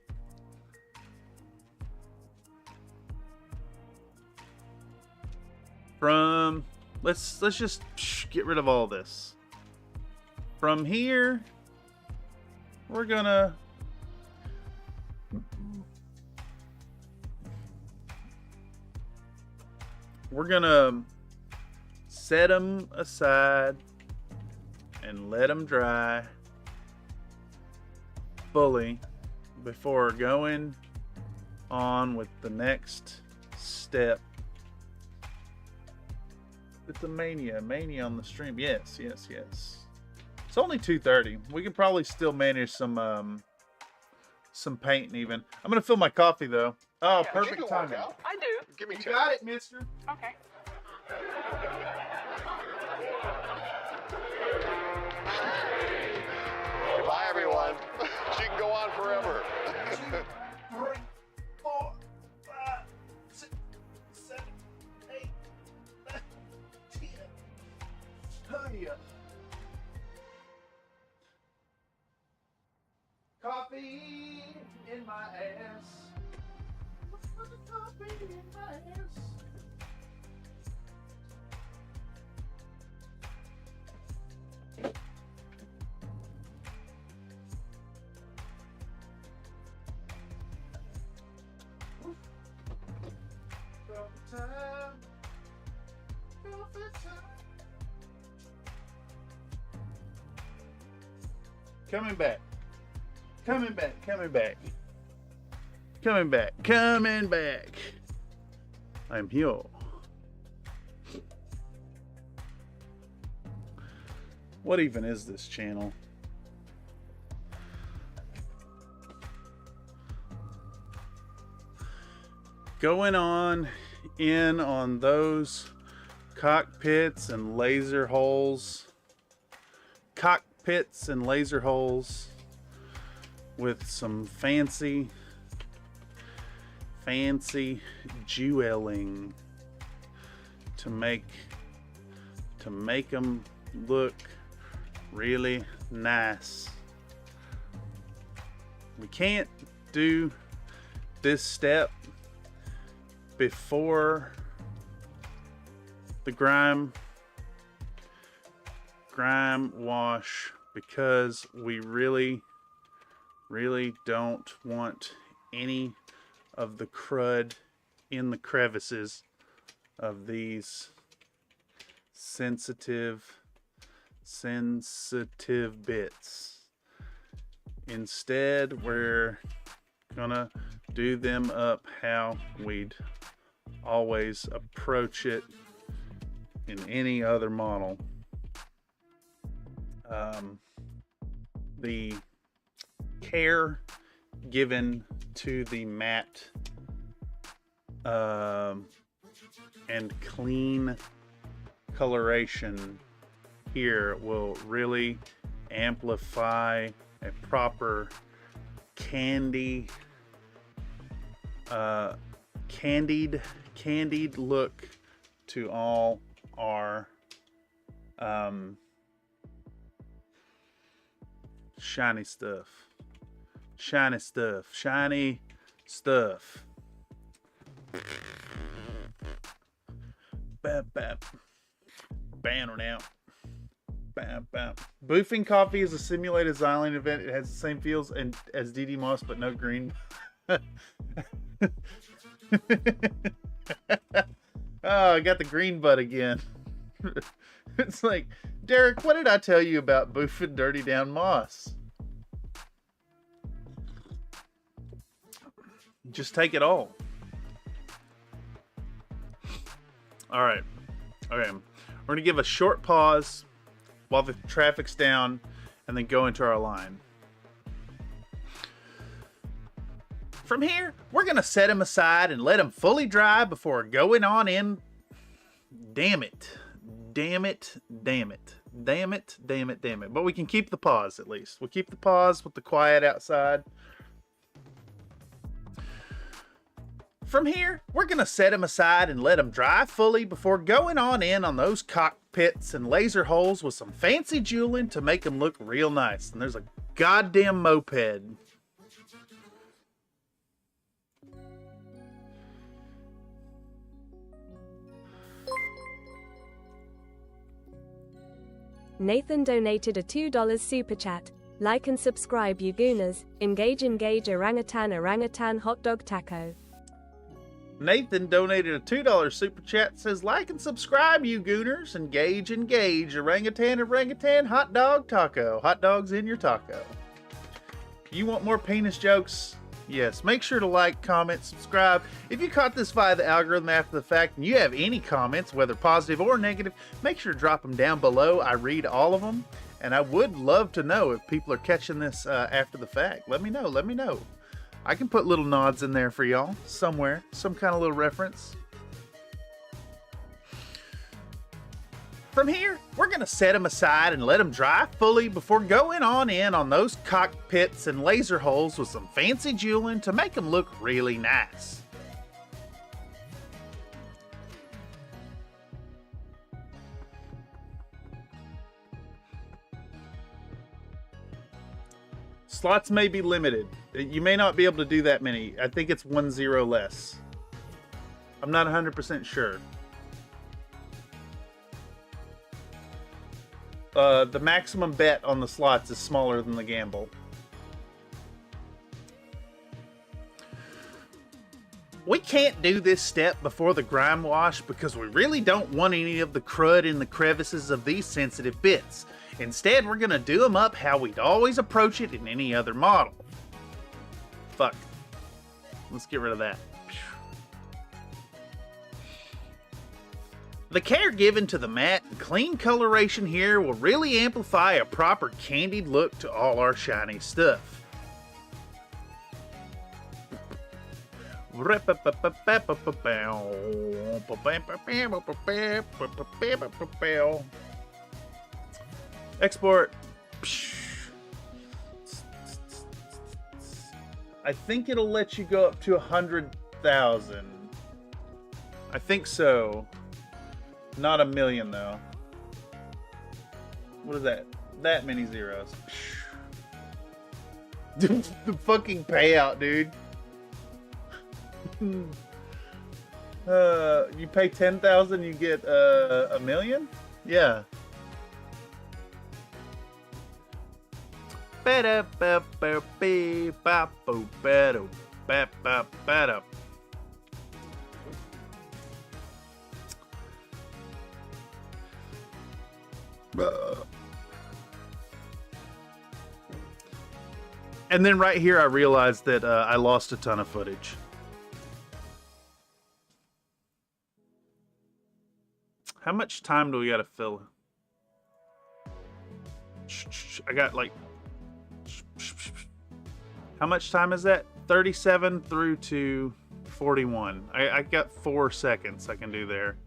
from let's just get rid of all this. From here, we're gonna set them aside and let them dry fully before going on with the next step. It's a mania on the stream. Yes. It's only 2:30. We can probably still manage some painting even. I'm gonna fill my coffee though. Oh, Yeah, perfect you do timing. workout. I do. Give me You 10. got it, mister. Okay. Bye, everyone. She can go on forever. 3, 4, 5, 6, 7, 8, 9, 10. Oh, yeah. Coffee in my ass. Put the coffee in my ass. Coming back. I'm here. What even is this channel? Going on those cockpits and laser holes. With some fancy jeweling to make them look really nice. We can't do this step before the grime wash because we really don't want any of the crud in the crevices of these sensitive bits. Instead, we're gonna do them up how we'd always approach it in any other model. The care given to the matte and clean coloration here will really amplify a proper candied look to all our shiny stuff. Bap, bap. Banner now. Bap, bap. Boofing Coffee is a simulated Xylan event. It has the same feels as DD Moss, but no green. Oh, I got the green butt again. It's like, Derek, what did I tell you about boofing Dirty Down Moss? Just take it all. All right. Okay. We're going to give a short pause while the traffic's down and then go into our line. From here, we're going to set him aside and let him fully dry before going on in. Damn it. Damn it. Damn it. Damn it. Damn it. Damn it. But we can keep the pause at least. We'll keep the pause with the quiet outside. From here, we're going to set him aside and let him dry fully before going on in on those cockpits and laser holes with some fancy jeweling to make them look real nice. And there's a goddamn moped. Nathan donated a $2 super chat. Like and subscribe, you gooners. Engage, orangutan, hot dog taco. Nathan donated a $2 super chat. Says, like and subscribe, you gooners. Engage, orangutan, hot dog taco. Hot dogs in your taco. You want more penis jokes? Yes. Make sure to like, comment, subscribe. If you caught this via the algorithm after the fact and you have any comments, whether positive or negative, make sure to drop them down below. I read all of them. And I would love to know if people are catching this after the fact. Let me know. Let me know. I can put little nods in there for y'all somewhere. Some kind of little reference. From here, we're going to set him aside and let him dry fully before going on in on those cockpits and laser holes with some fancy jeweling to make them look really nice. Slots may be limited. You may not be able to do that many. I think it's 1 0 less. I'm not 100% sure. The maximum bet on the slots is smaller than the gamble. We can't do this step before the grime wash because we really don't want any of the crud in the crevices of these sensitive bits. Instead, we're going to do them up how we'd always approach it in any other model. Fuck. Let's get rid of that. The care given to the matte and clean coloration here will really amplify a proper candied look to all our shiny stuff. Export. I think it'll let you go up to 100,000. I think so. Not 1 million though. What is that? That many zeros. The fucking payout, dude. You pay 10,000, you get 1 million? Yeah. And then right here I realized that I lost a ton of footage. How much time do we gotta fill? I got like How much time is that? 37 through to 41. I got 4 seconds I can do there.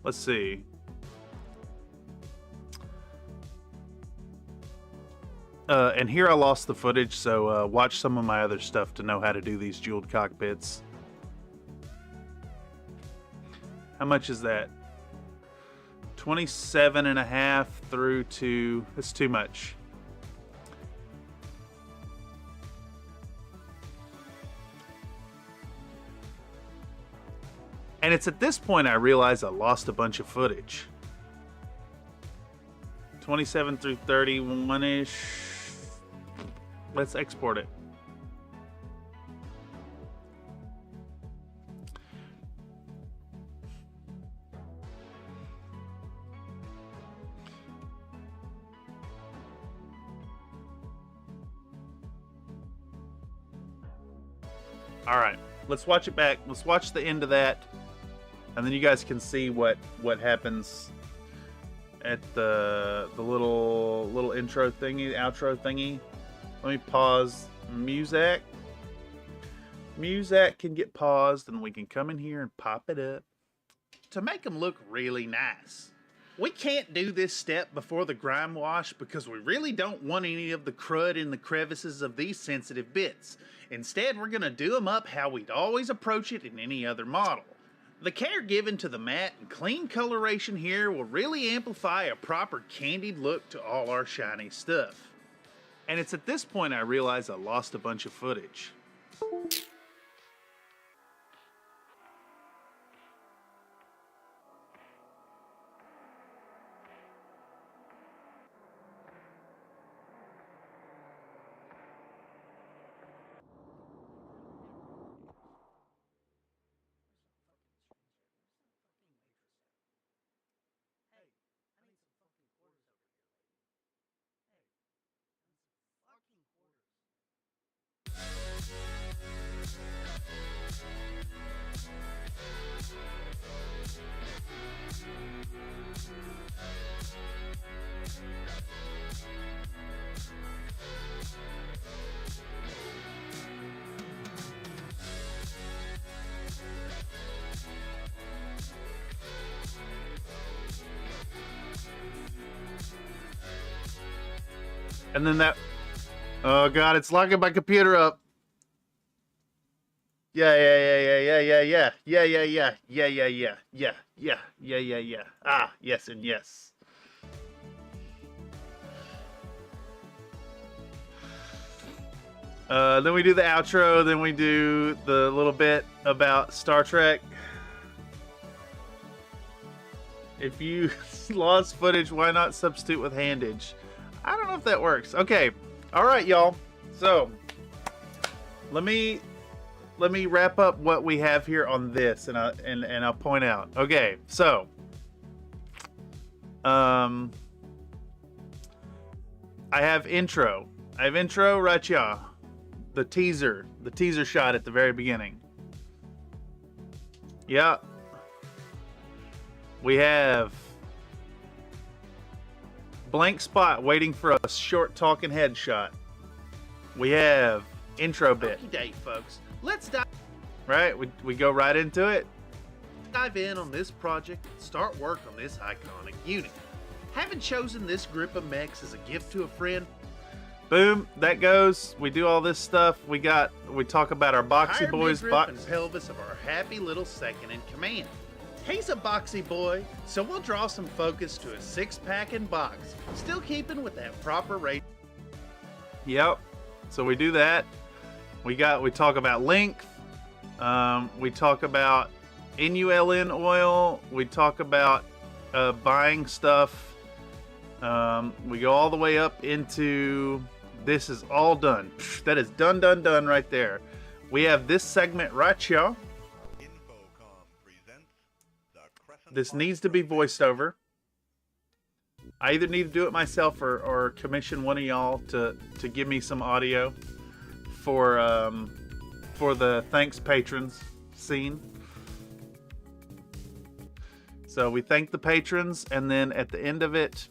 Let's see. And here I lost the footage, so watch some of my other stuff to know how to do these jeweled cockpits. How much is that? 27 and a half through to... That's too much. And it's at this point I realize I lost a bunch of footage. 27 through 31-ish. Let's export it. All right, let's watch it back. Let's watch the end of that, and then you guys can see what happens at the little intro thingy, outro thingy. Let me pause Muzak. Muzak can get paused, and we can come in here and pop it up To make them look really nice. We can't do this step before the grime wash because we really don't want any of the crud in the crevices of these sensitive bits. Instead, we're going to do them up how we'd always approach it in any other model. The care given to the matte and clean coloration here will really amplify a proper candied look to all our shiny stuff. And it's at this point I realize I lost a bunch of footage. And then that, oh God, it's locking my computer up. Yeah. Ah, yes and yes. Then we do the outro, then we do the little bit about Star Trek. If you lost footage, why not substitute with handage? I don't know if that works. Okay. All right, y'all. So let me wrap up what we have here on this, and I'll point out. Okay, so I have intro. I have intro right here. The teaser shot at the very beginning. Yeah. We have blank spot waiting for a short talking headshot. We have intro bit. Okay, folks, let's dive Right, we go right into it. in on this project and start work on this iconic unit. Having chosen this grip of mechs as a gift to a friend, Boom, that goes. We do all this stuff. We talk about our boxy hired boys. midriff and pelvis of our happy little second in command. He's a boxy boy, so we'll draw some focus to his six-pack and box, still keeping with that proper rate. Yep. So we do that. We talk about length. We talk about NULN oil. We talk about buying stuff. We go all the way up into this is all done. That is done right there. We have this segment right here. This needs to be voiced over. I either need to do it myself or commission one of y'all to give me some audio for the thanks patrons scene. So we thank the patrons, and then at the end of it,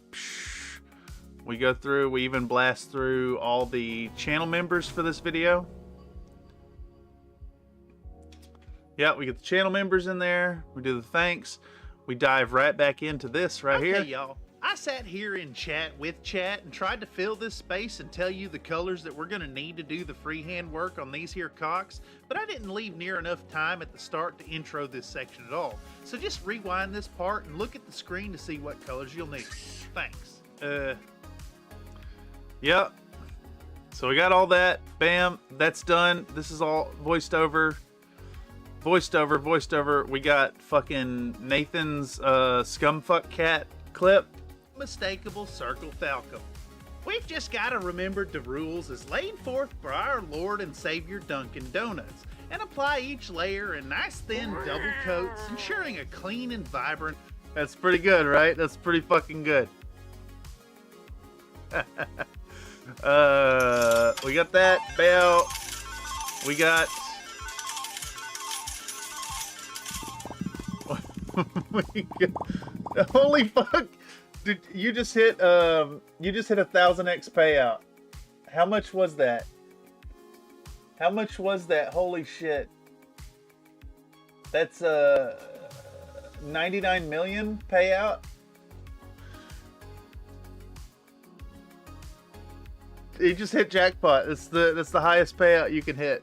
we go through, we even blast through all the channel members for this video. Yeah, we get the channel members in there. We do the thanks. We dive right back into this right here. Okay, y'all. I sat here in chat with chat and tried to fill this space and tell you the colors that we're going to need to do the freehand work on these here cocks, but I didn't leave near enough time at the start to intro this section at all. So just rewind this part and look at the screen to see what colors you'll need. Thanks. Yep. So we got all that. Bam. That's done. This is all voiced over. Voiced over. We got fucking Nathan's scumfuck cat clip. Unmistakable circle falcon. We've just got to remember the rules as laid forth by our Lord and Savior Dunkin' Donuts and apply each layer in nice thin double coats, ensuring a clean and vibrant. That's pretty good, right? That's pretty fucking good. We got that bell. We got holy fuck. Dude, you just hit 1,000x payout. How much was that? How much was that? Holy shit. That's 99 million payout. You just hit jackpot. That's the highest payout you can hit.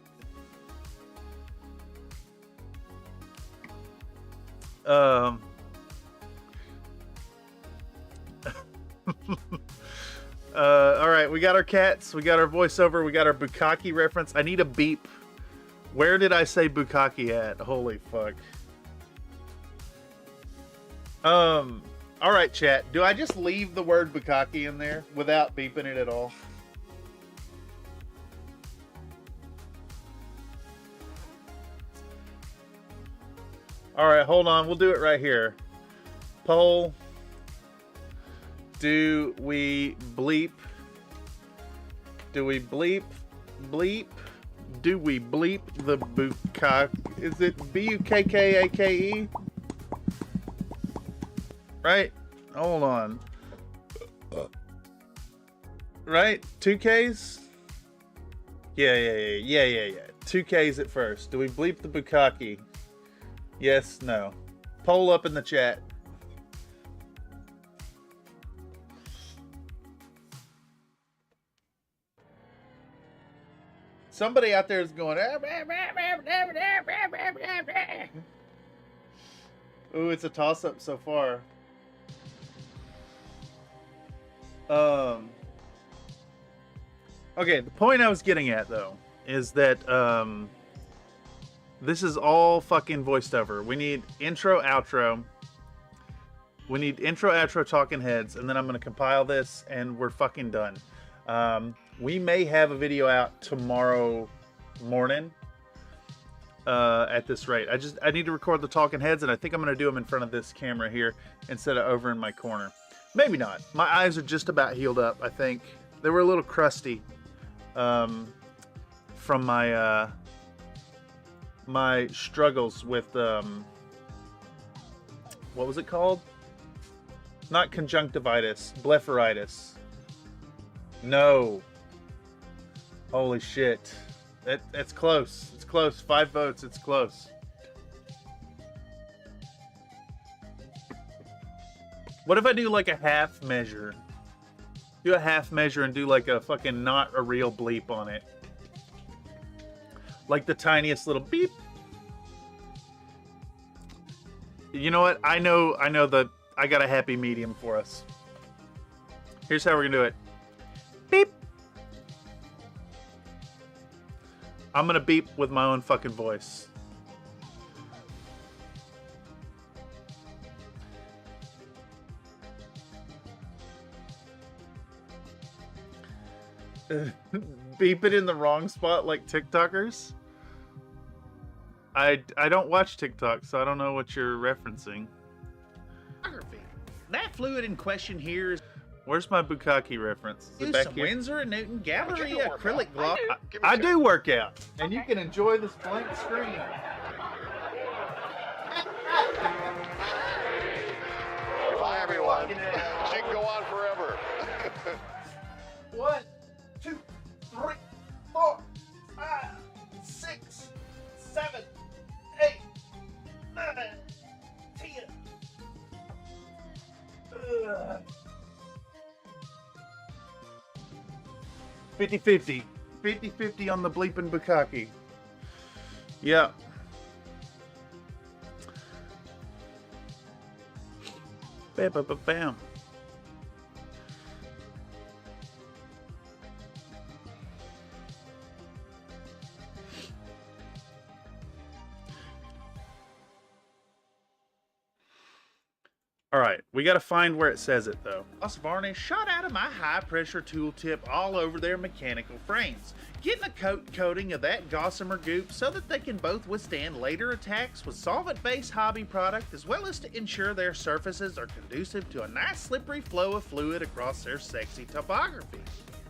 All right, we got our cats, we got our voiceover, we got our bukkake reference. I need a beep. Where did I say bukkake at? Holy fuck. All right, chat. Do I just leave the word bukkake in there without beeping it at all? All right, hold on. We'll do it right here. Poll. Do we bleep? Do we bleep? Bleep? Do we bleep the bukkake? Is it B-U-K-K-A-K-E? Right? Hold on. Right? 2Ks? Yeah. 2Ks at first. Do we bleep the bukkake? Yes, no. Poll up in the chat. Somebody out there is going. Ooh, it's a toss-up so far. Okay, the point I was getting at though is that this is all fucking voiced over. We need intro, outro. We need intro, outro, talking heads, and then I'm gonna compile this, and we're fucking done. We may have a video out tomorrow morning at this rate. I need to record the talking heads, and I think I'm going to do them in front of this camera here instead of over in my corner. Maybe not. My eyes are just about healed up, I think. They were a little crusty from my my struggles with what was it called? Not conjunctivitis, blepharitis. No. Holy shit. That's close. It's close. 5 votes. It's close. What if I do like a half measure? Do a half measure and do like a fucking not a real bleep on it. Like the tiniest little beep. You know what? I know that I got a happy medium for us. Here's how we're gonna do it. Beep. I'm gonna beep with my own fucking voice. Beep it in the wrong spot like TikTokers? I don't watch TikTok, so I don't know what you're referencing. That fluid in question here is Where's my bukkake reference? Is it back some here? Windsor and Newton Gallery acrylic gloss. I do work out, and you can enjoy this blank screen. on. She can go on forever. 1, 2, 3, 4, 5, 6, 7, 8, 9, 10. 50-50. 50-50 on the bleeping bukkake. Yeah. Bam, bam, bam, bam. All right, we got to find where it says it though. Gloss varnish shot out of my high pressure tool tip all over their mechanical frames, getting a coating of that gossamer goop so that they can both withstand later attacks with solvent based hobby product, as well as to ensure their surfaces are conducive to a nice slippery flow of fluid across their sexy topography.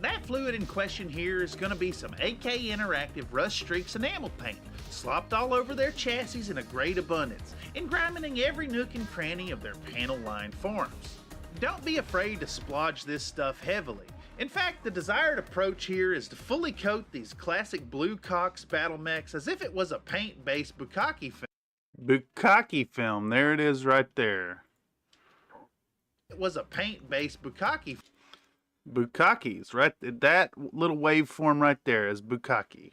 That fluid in question here is going to be some AK Interactive Rust Streaks enamel paint, slopped all over their chassis in a great abundance, engrimming every nook and cranny of their panel-lined forms. Don't be afraid to splodge this stuff heavily. In fact, the desired approach here is to fully coat these classic Blue Cox battle mechs as if it was a paint-based bukkake film. Bukkake film, there it is right there. It was a paint-based bukkake. Bukkake's right, that little waveform right there is bukkake.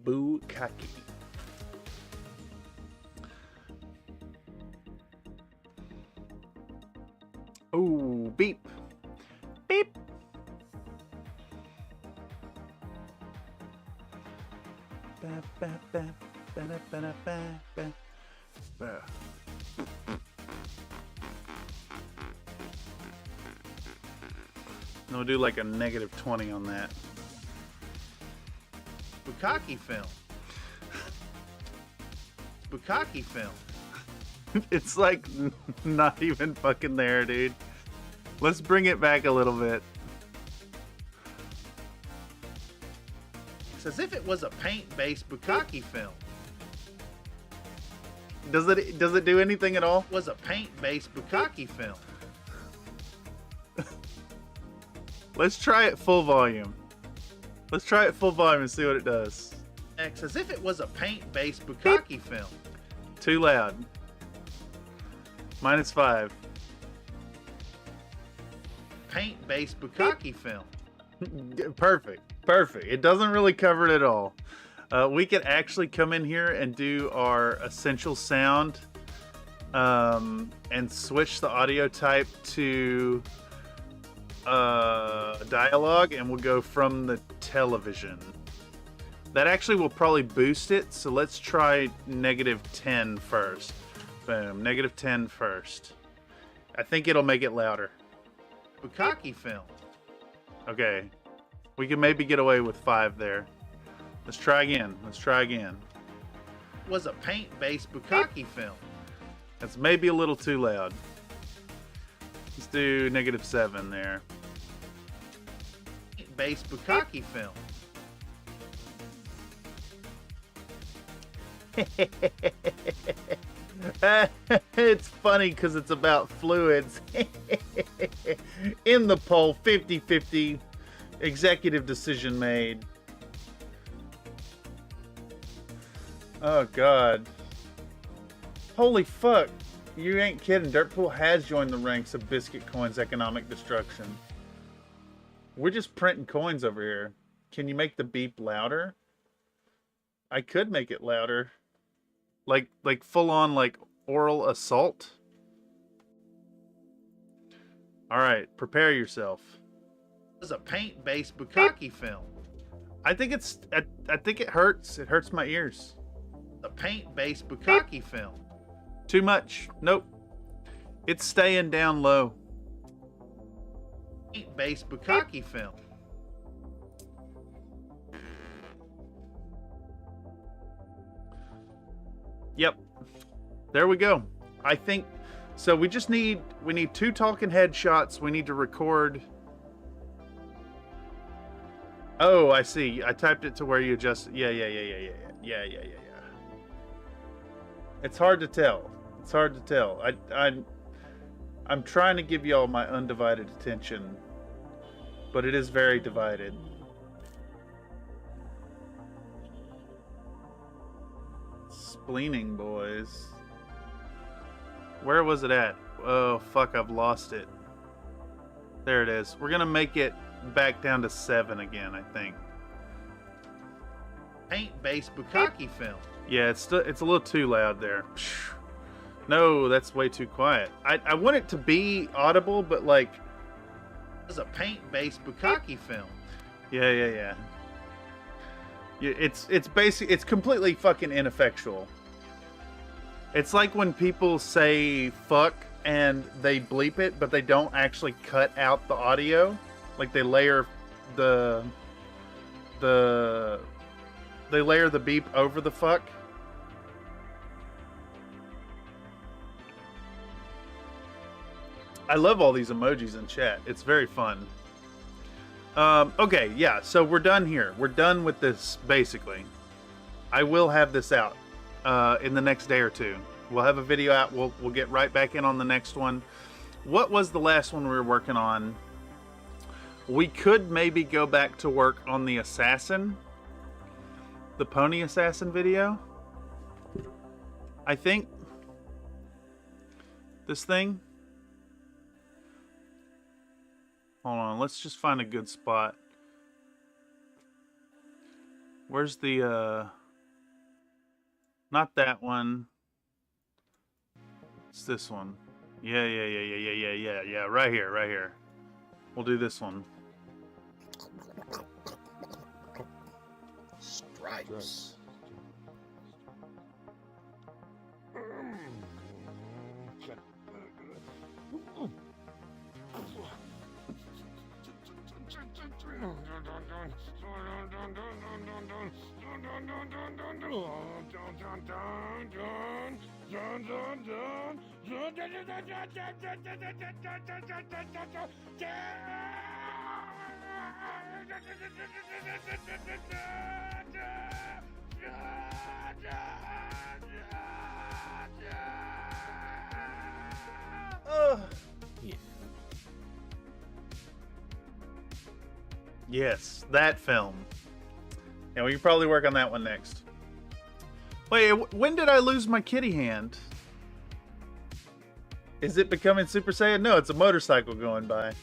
Bukkake. Oh, beep. Beep. Ba, ba, ba, ba, da, ba, da, ba, ba, ba. And we'll do like a -20 on that. Bukkake film. Bukkake film. It's like not even fucking there, dude. Let's bring it back a little bit. It's as if it was a paint-based bukkake film. Does it do anything at all? It was a paint-based bukkake film. Let's try it full volume. Let's try it full volume and see what it does. It's as if it was a paint-based bukkake film. Too loud. -5. Paint-based bukkake film. Perfect. Perfect. It doesn't really cover it at all. We could actually come in here and do our essential sound and switch the audio type to dialogue, and we'll go from the television. That actually will probably boost it, so let's try -10 first. Boom, -10 first. I think it'll make it louder. Bukkake film. Okay, we can maybe get away with 5 there. Let's try again. Let's try again. Was a paint-based bukkake film. That's maybe a little too loud. Let's do -7 there. Paint-based bukkake film. It's funny because it's about fluids. In the poll, 50-50. Executive decision made. Oh, God. Holy fuck. You ain't kidding. Dirtpool has joined the ranks of Biscuit Coins Economic Destruction. We're just printing coins over here. Can you make the beep louder? I could make it louder. Like full on like oral assault. All right, prepare yourself. It was a paint-based bukkake film. I think it's I think it hurts. It hurts my ears. A paint-based bukkake film. Too much. Nope. It's staying down low. Paint-based bukkake film. Yep. There we go. I think so. We need 2 talking head shots. We need to record. Oh, I see. I typed it to where you adjust. Yeah. It's hard to tell. It's hard to tell. I'm trying to give y'all my undivided attention, but it is very divided. Spleening, boys. Where was it at? Oh, fuck, I've lost it. There it is. We're gonna make it back down to 7 again, I think. Paint-based bukkake film. Yeah, it's a little too loud there. No, that's way too quiet. I want it to be audible, but like... It's a paint-based bukkake film. Yeah. It's basic. It's completely fucking ineffectual. It's like when people say fuck and they bleep it, but they don't actually cut out the audio. Like they layer the beep over the fuck. I love all these emojis in chat. It's very fun. Okay, yeah, so we're done here. We're done with this, basically. I will have this out in the next day or two. We'll have a video out. We'll get right back in on the next one. What was the last one we were working on? We could maybe go back to work on the assassin. The pony assassin video. I think. This thing. Hold on, let's just find a good spot. Where's the, not that one. It's this one. Yeah, right here. We'll do this one. Stripes. Yes, that film. Yeah, we can probably work on that one next. Wait, when did I lose my kitty hand? Is it becoming Super Saiyan? No, it's a motorcycle going by.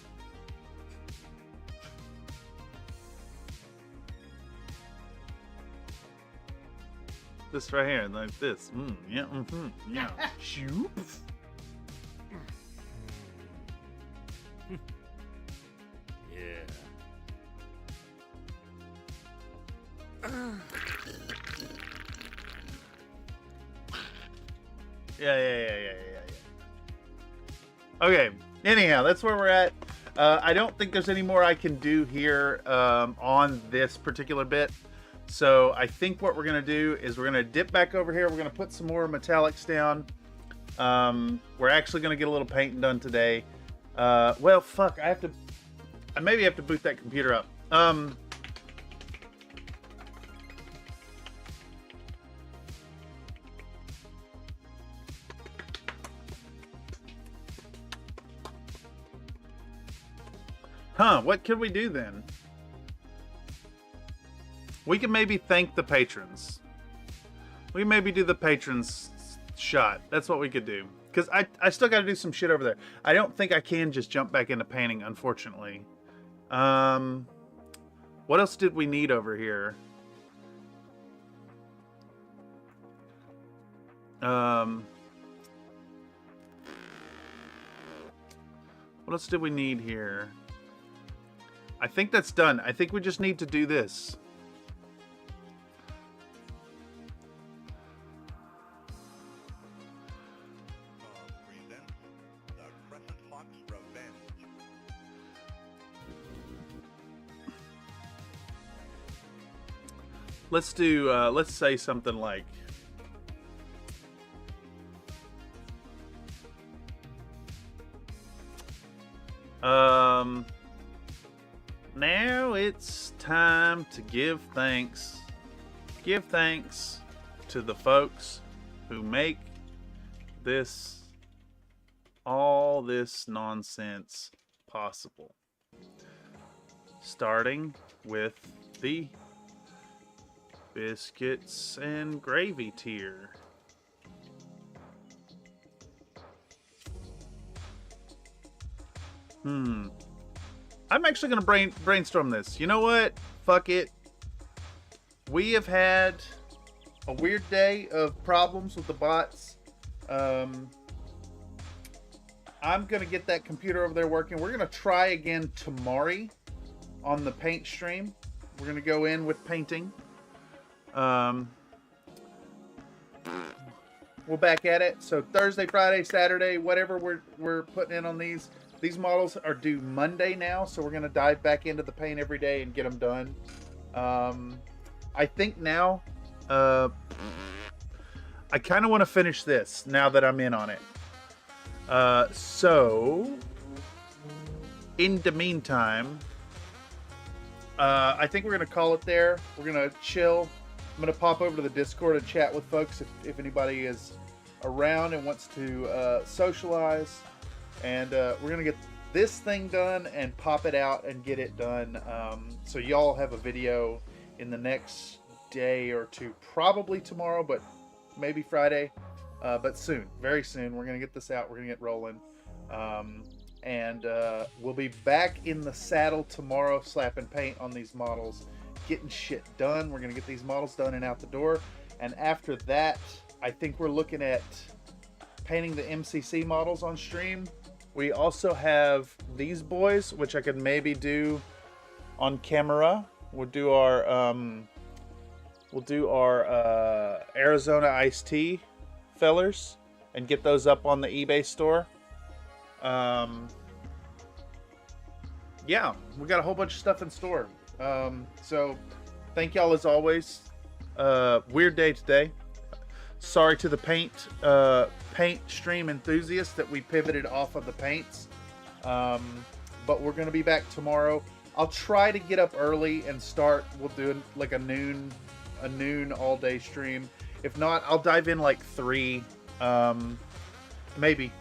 This right here, like this. Yeah, yeah. Shoop. Yeah. Okay, anyhow, that's where we're at. I don't think there's any more I can do here on this particular bit. So I think what we're going to do is we're going to dip back over here. We're going to put some more metallics down. We're actually going to get a little painting done today. Well, fuck, I maybe have to boot that computer up. What could we do then? We can maybe thank the patrons. We maybe do the patrons shot. That's what we could do. Because I still got to do some shit over there. I don't think I can just jump back into painting, unfortunately. What else did we need over here? What else did we need here? I think that's done. I think we just need to do this. Let's do, let's say something like, now it's time to give thanks. Give thanks to the folks who make this all this nonsense possible. Starting with the biscuits and gravy tier. I'm actually going to brainstorm this. You know what? Fuck it. We have had a weird day of problems with the bots. I'm going to get that computer over there working. We're going to try again tomorrow on the paint stream. We're going to go in with painting. We're back at it. So Thursday, Friday, Saturday, whatever we're putting in on these. These models are due Monday now, so we're going to dive back into the paint every day and get them done. I think now, I kind of want to finish this now that I'm in on it. So, in the meantime, I think we're going to call it there. We're going to chill. I'm going to pop over to the Discord and chat with folks if anybody is around and wants to socialize. And we're going to get this thing done and pop it out and get it done. So y'all have a video in the next day or two. Probably tomorrow, but maybe Friday. But soon. Very soon. We're going to get this out. We're going to get rolling. And we'll be back in the saddle tomorrow slapping paint on these models. Getting shit done. We're going to get these models done and out the door. And after that, I think we're looking at painting the MCC models on stream. We also have these boys, which I could maybe do on camera. We'll do our Arizona iced tea fellers and get those up on the eBay store. Yeah, we got a whole bunch of stuff in store. So thank y'all as always. Weird day today. Sorry to the paint stream enthusiasts that we pivoted off of the paints. But we're going to be back tomorrow. I'll try to get up early and start. We'll do like a noon all day stream. If not, I'll dive in like 3, maybe.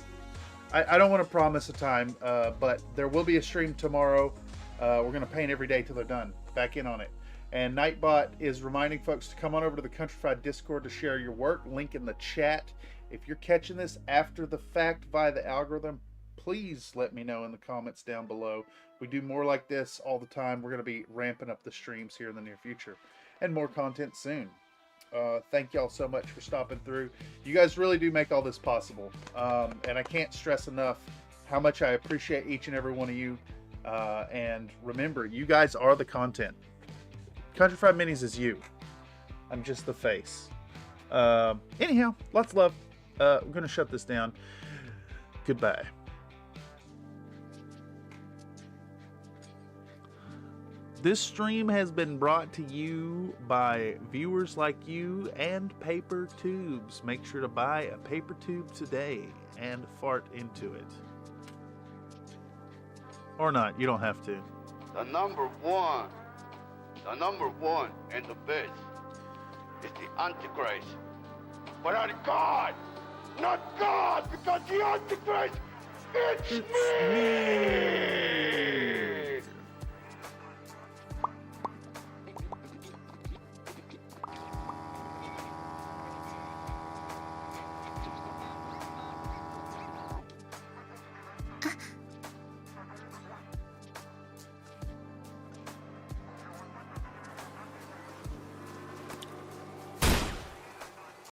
I don't want to promise a time, but there will be a stream tomorrow. We're going to paint every day till they're done. Back in on it. And Nightbot is reminding folks to come on over to the Countrified Discord to share your work. Link in the chat. If you're catching this after the fact via the algorithm, please let me know in the comments down below. We do more like this all the time. We're going to be ramping up the streams here in the near future. And more content soon. Thank y'all so much for stopping through. You guys really do make all this possible. And I can't stress enough how much I appreciate each and every one of you. And remember, you guys are the content. Countrified Minis is you. I'm just the face. Anyhow, lots of love. We're going to shut this down. Goodbye. This stream has been brought to you by viewers like you and paper tubes. Make sure to buy a paper tube today and fart into it. Or not, you don't have to. The number one and the best is the Antichrist. But not God! Not God! Because the Antichrist, it's me!